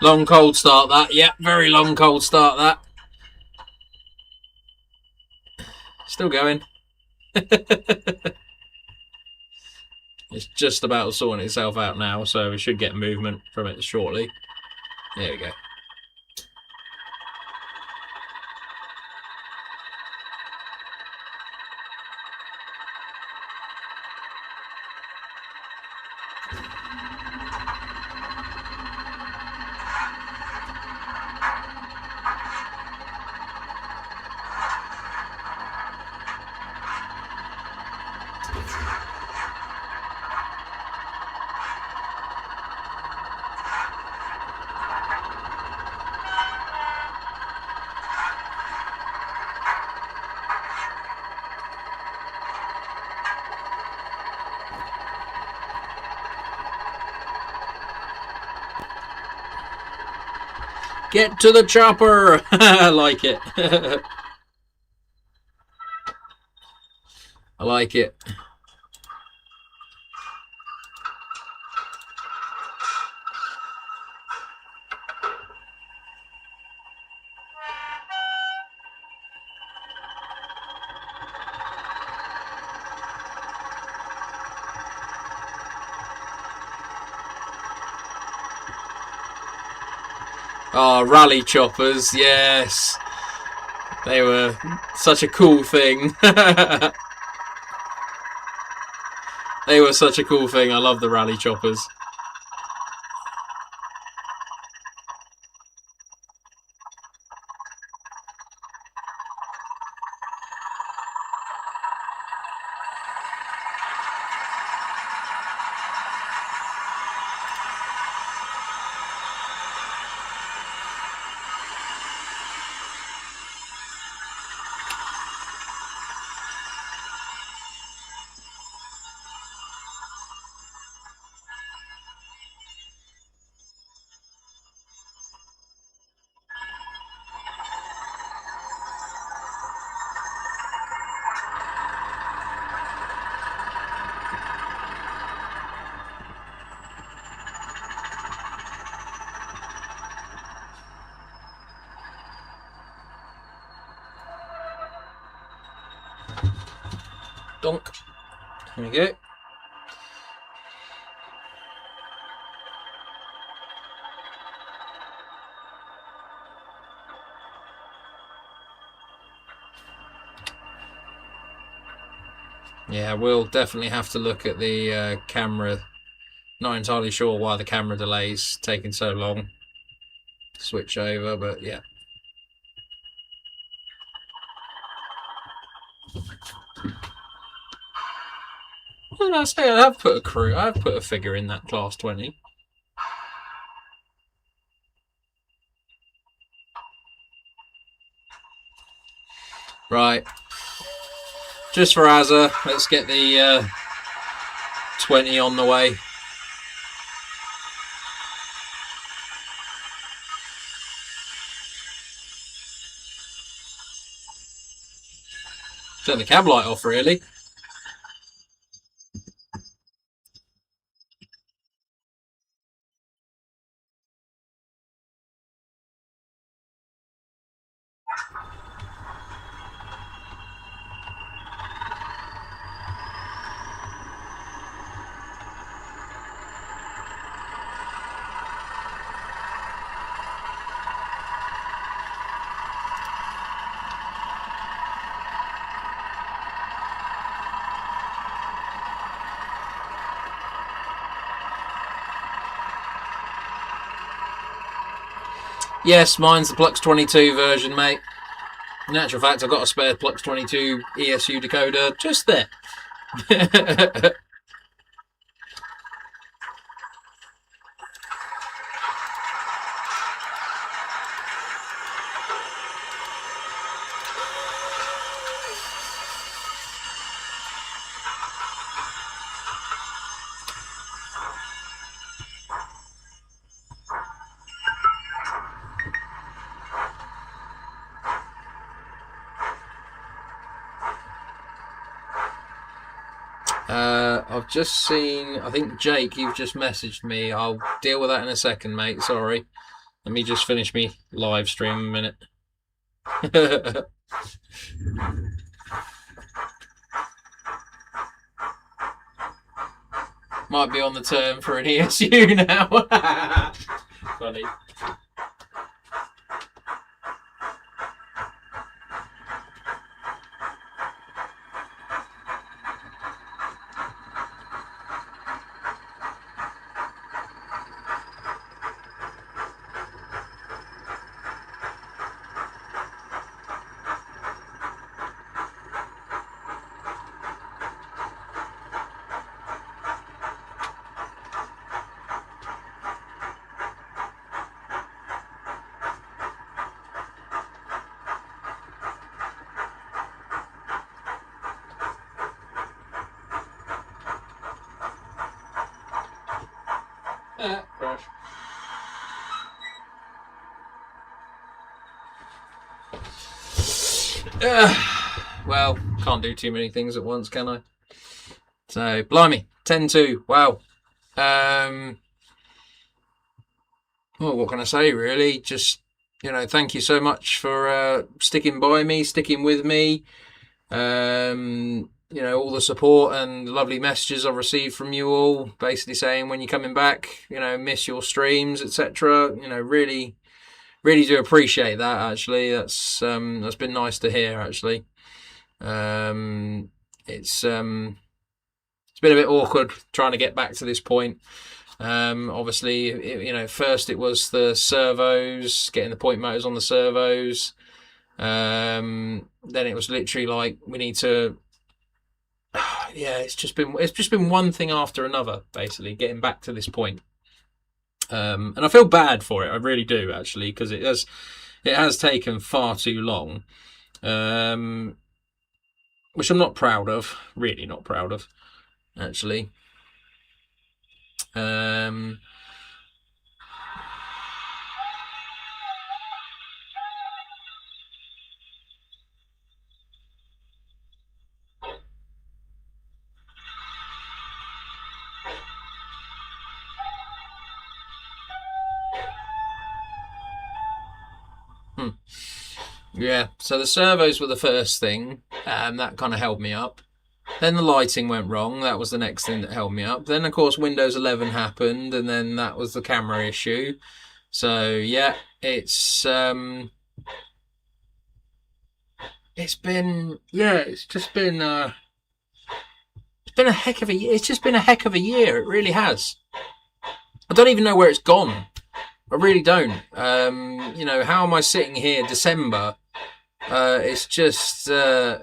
Long cold start that. Yeah, very long cold start that. Still going. It's just about sorting itself out now, so we should get movement from it shortly. There we go. Get to the chopper! I like it. I like it. Oh, rally choppers, yes. They were such a cool thing. They were such a cool thing. I love the rally choppers. Donk. There we go. Yeah, we'll definitely have to look at the camera. Not entirely sure why the camera delay's taking so long to switch over, but yeah. What did I say? I have put a figure in that Class 20. Right. Just for Azza, let's get the 20 on the way. Turn the cab light off, really. Yes, mine's the Plux 22 version, mate. In actual fact, I've got a spare Plux 22 ESU decoder just there. I've just seen, I think, Jake, you've just messaged me. I'll deal with that in a second, mate. Sorry. Let me just finish me live stream a minute. Might be on the turn for an ESU now. Funny. Crash. Well, can't do too many things at once, can I? So, blimey, 10-2. Wow. Well, what can I say, really? Just, thank you so much for sticking by me, sticking with me. All the support and lovely messages I've received from you all, basically saying when you're coming back, miss your streams, etc. Really, really do appreciate that. Actually, that's been nice to hear. Actually, it's been a bit awkward trying to get back to this point. Obviously, first it was the servos, getting the point motors on the servos. Then it was literally like we need to. It's just been one thing after another, basically getting back to this point. And I feel bad for it. I really do, actually, because it has taken far too long, which I'm not proud of. Really, not proud of, actually. Yeah, so the servos were the first thing, that kind of held me up. Then the lighting went wrong, that was the next thing that held me up. Then, of course, Windows 11 happened, and then that was the camera issue. So, yeah, it's been a heck of a year. It's just been a heck of a year, it really has. I don't even know where it's gone. I really don't. How am I sitting here December? It's just a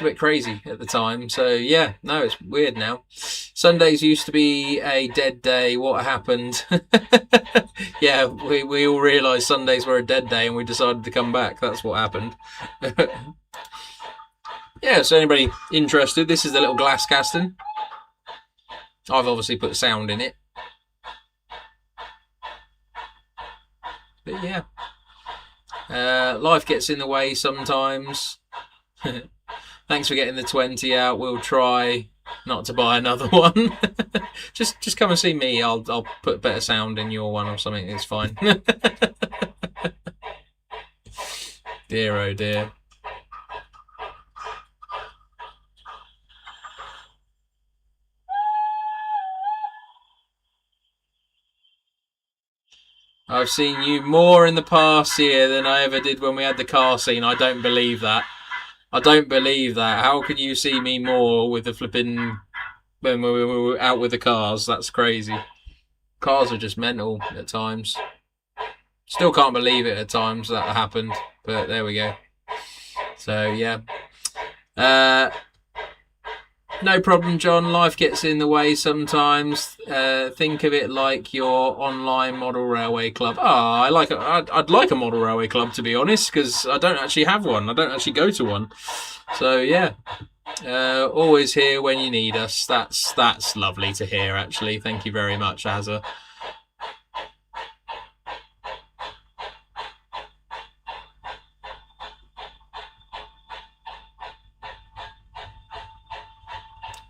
bit crazy at the time. So yeah, no, it's weird now. Sundays used to be a dead day. What happened? Yeah, we all realised Sundays were a dead day, and we decided to come back. That's what happened. Yeah. So anybody interested? This is the little glass casting. I've obviously put sound in it. But yeah, life gets in the way sometimes. Thanks for getting the 20 out. We'll try not to buy another one. just come and see me. I'll put better sound in your one or something. It's fine. Dear oh dear. I've seen you more in the past year than I ever did when we had the car scene. I don't believe that. I don't believe that. How can you see me more with the flipping when we were out with the cars? That's crazy. Cars are just mental at times. Still can't believe it at times that happened, but there we go. So yeah. No problem, John. Life gets in the way sometimes. Think of it like your online model railway club. I'd like a model railway club, to be honest, because I don't actually have one. I don't actually go to one. So yeah, always here when you need us. That's lovely to hear. Actually, thank you very much, Azza.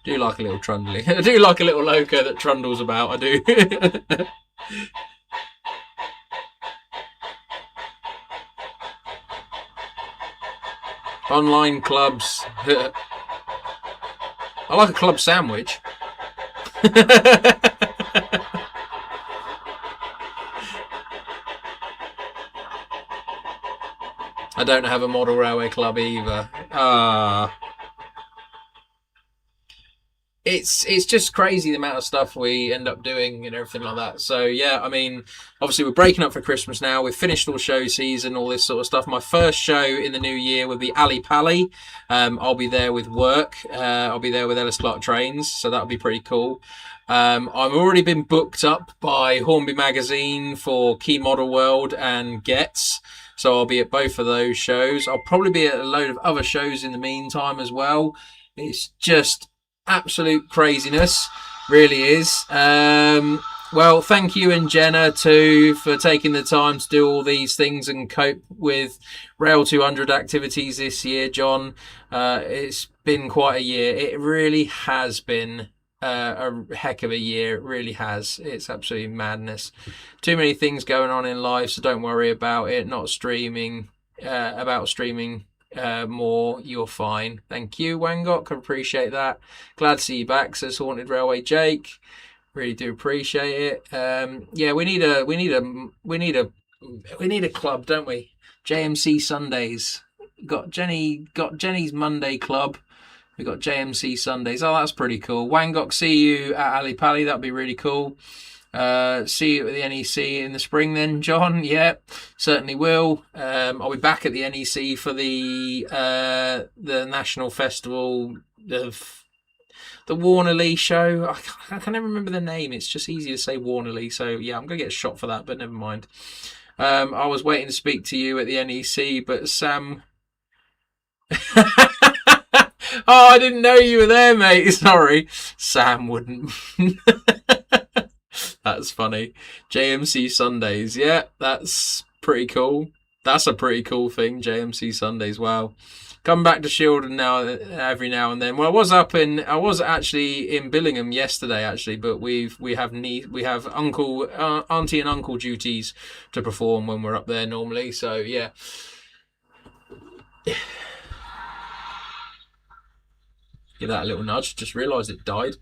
I do like a little trundling. I do like a little loco that trundles about. I do. Online clubs. I like a club sandwich. I don't have a model railway club either. Ah. It's just crazy the amount of stuff we end up doing and everything like that. So yeah, I mean, obviously we're breaking up for Christmas now. We've finished all show season, all this sort of stuff. My first show in the new year will be Ali Pally. I'll be there with work. I'll be there with Ellis Clark Trains, so that'll be pretty cool. I've already been booked up by Hornby Magazine for Key Model World and Getz. So I'll be at both of those shows. I'll probably be at a load of other shows in the meantime as well. It's just absolute craziness, really is. Well, thank you and Jenna too for taking the time to do all these things and cope with Rail 200 activities this year, John. It's been quite a year. It really has been a heck of a year. It really has. It's absolutely madness. Too many things going on in life, so don't worry about it. Not streaming, about streaming more, you're fine. Thank you, Wangok. Appreciate that. Glad to see you back, says Haunted Railway Jake. Really do appreciate it. Yeah, we need a club, don't we? JMC Sundays. Got Jenny's Monday Club. We got JMC Sundays. Oh, that's pretty cool. Wangok, see you at Ali Pally. That'd be really cool. See you at the NEC in the spring then, John. Yeah, certainly will. I'll be back at the NEC for the National Festival of the Warnerley show. I can never remember the name. It's just easy to say Warnerley. So yeah, I'm going to get a shot for that, but never mind. I was waiting to speak to you at the NEC, but Sam... Oh, I didn't know you were there, mate. Sorry. Sam wouldn't. That's funny. JMC Sundays. Yeah, that's pretty cool. That's a pretty cool thing, JMC Sundays. Wow. Come back to Shildon now, every now and then. Well, I was actually in Billingham yesterday, actually, but we have uncle, auntie and uncle duties to perform when we're up there normally. So yeah. Give that a little nudge. Just realised it died.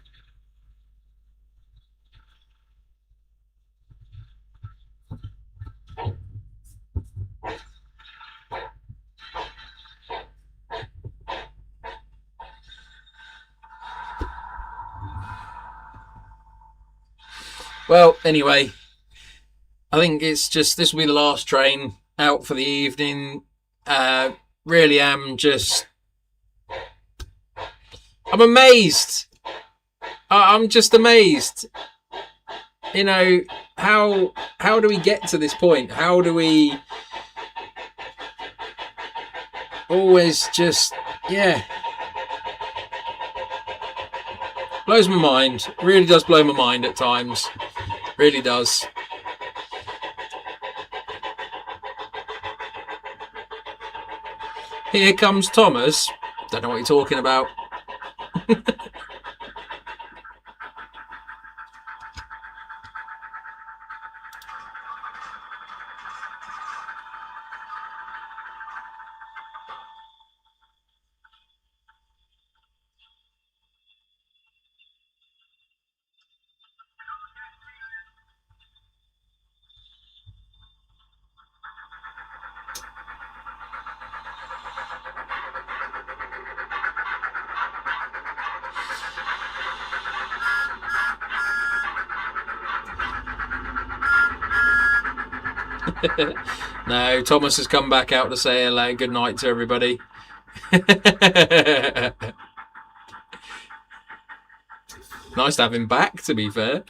Well, anyway, I think it's just this will be the last train out for the evening. Really am just... I'm amazed. I'm just amazed. You know, how do we get to this point? How do we always just, yeah. Blows my mind. Really does blow my mind at times. Really does. Here comes Thomas. Don't know what you're talking about. No, Thomas has come back out to say hello, good night to everybody. Nice to have him back, to be fair.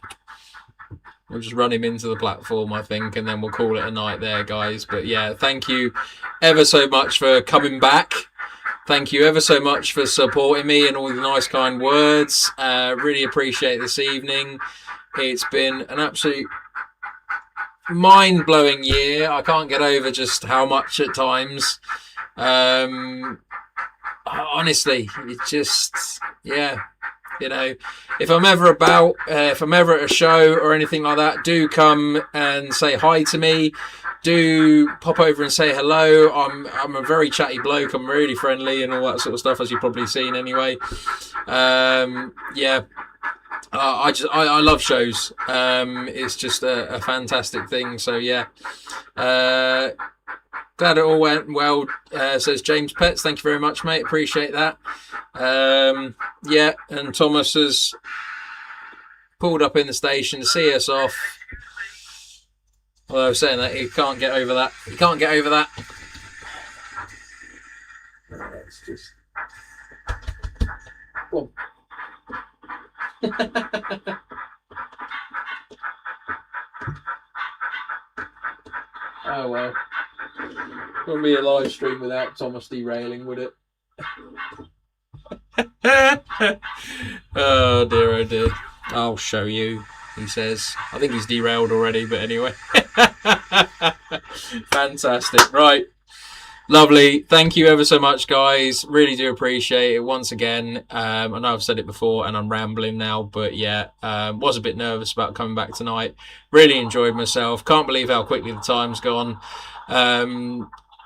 We'll just run him into the platform, I think, and then we'll call it a night there, guys. But yeah, thank you ever so much for coming back. Thank you ever so much for supporting me and all the nice, kind words. Really appreciate this evening. It's been an absolute mind-blowing year. I can't get over just how much at times. Honestly, it's just, yeah. You know, if I'm ever at a show or anything like that, do come and say hi to me. Do pop over and say hello. I'm a very chatty bloke. I'm really friendly and all that sort of stuff, as you've probably seen anyway. Yeah. I love shows. It's just a fantastic thing. So yeah, glad it all went well. Says James Pets. Thank you very much, mate. Appreciate that. Yeah, and Thomas has pulled up in the station to see us off. Although saying that, he can't get over that. He can't get over that. It's just. Well. Oh well. Wouldn't be a live stream without Thomas derailing, would it? Oh dear, oh dear. I'll show you, he says. I think he's derailed already, but anyway. Fantastic. Right. Lovely. Thank you ever so much, guys. Really do appreciate it once again. I know I've said it before and I'm rambling now, but yeah, was a bit nervous about coming back tonight. Really enjoyed myself. Can't believe how quickly the time's gone.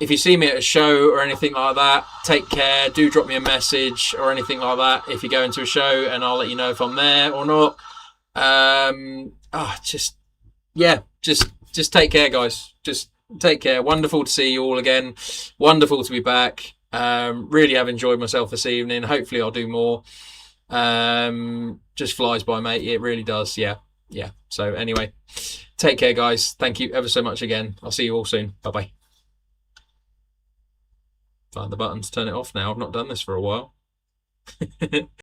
If you see me at a show or anything like that, take care. Do drop me a message or anything like that if you go into a show, and I'll let you know if I'm there or not. Just take care, guys. Just take care. Wonderful to see you all again. Wonderful to be back. Really have enjoyed myself this evening. Hopefully I'll do more. Just flies by, mate. It really does. Yeah. So anyway, take care, guys. Thank you ever so much again. I'll see you all soon. Bye-bye. Find the button to turn it off now. I've not done this for a while.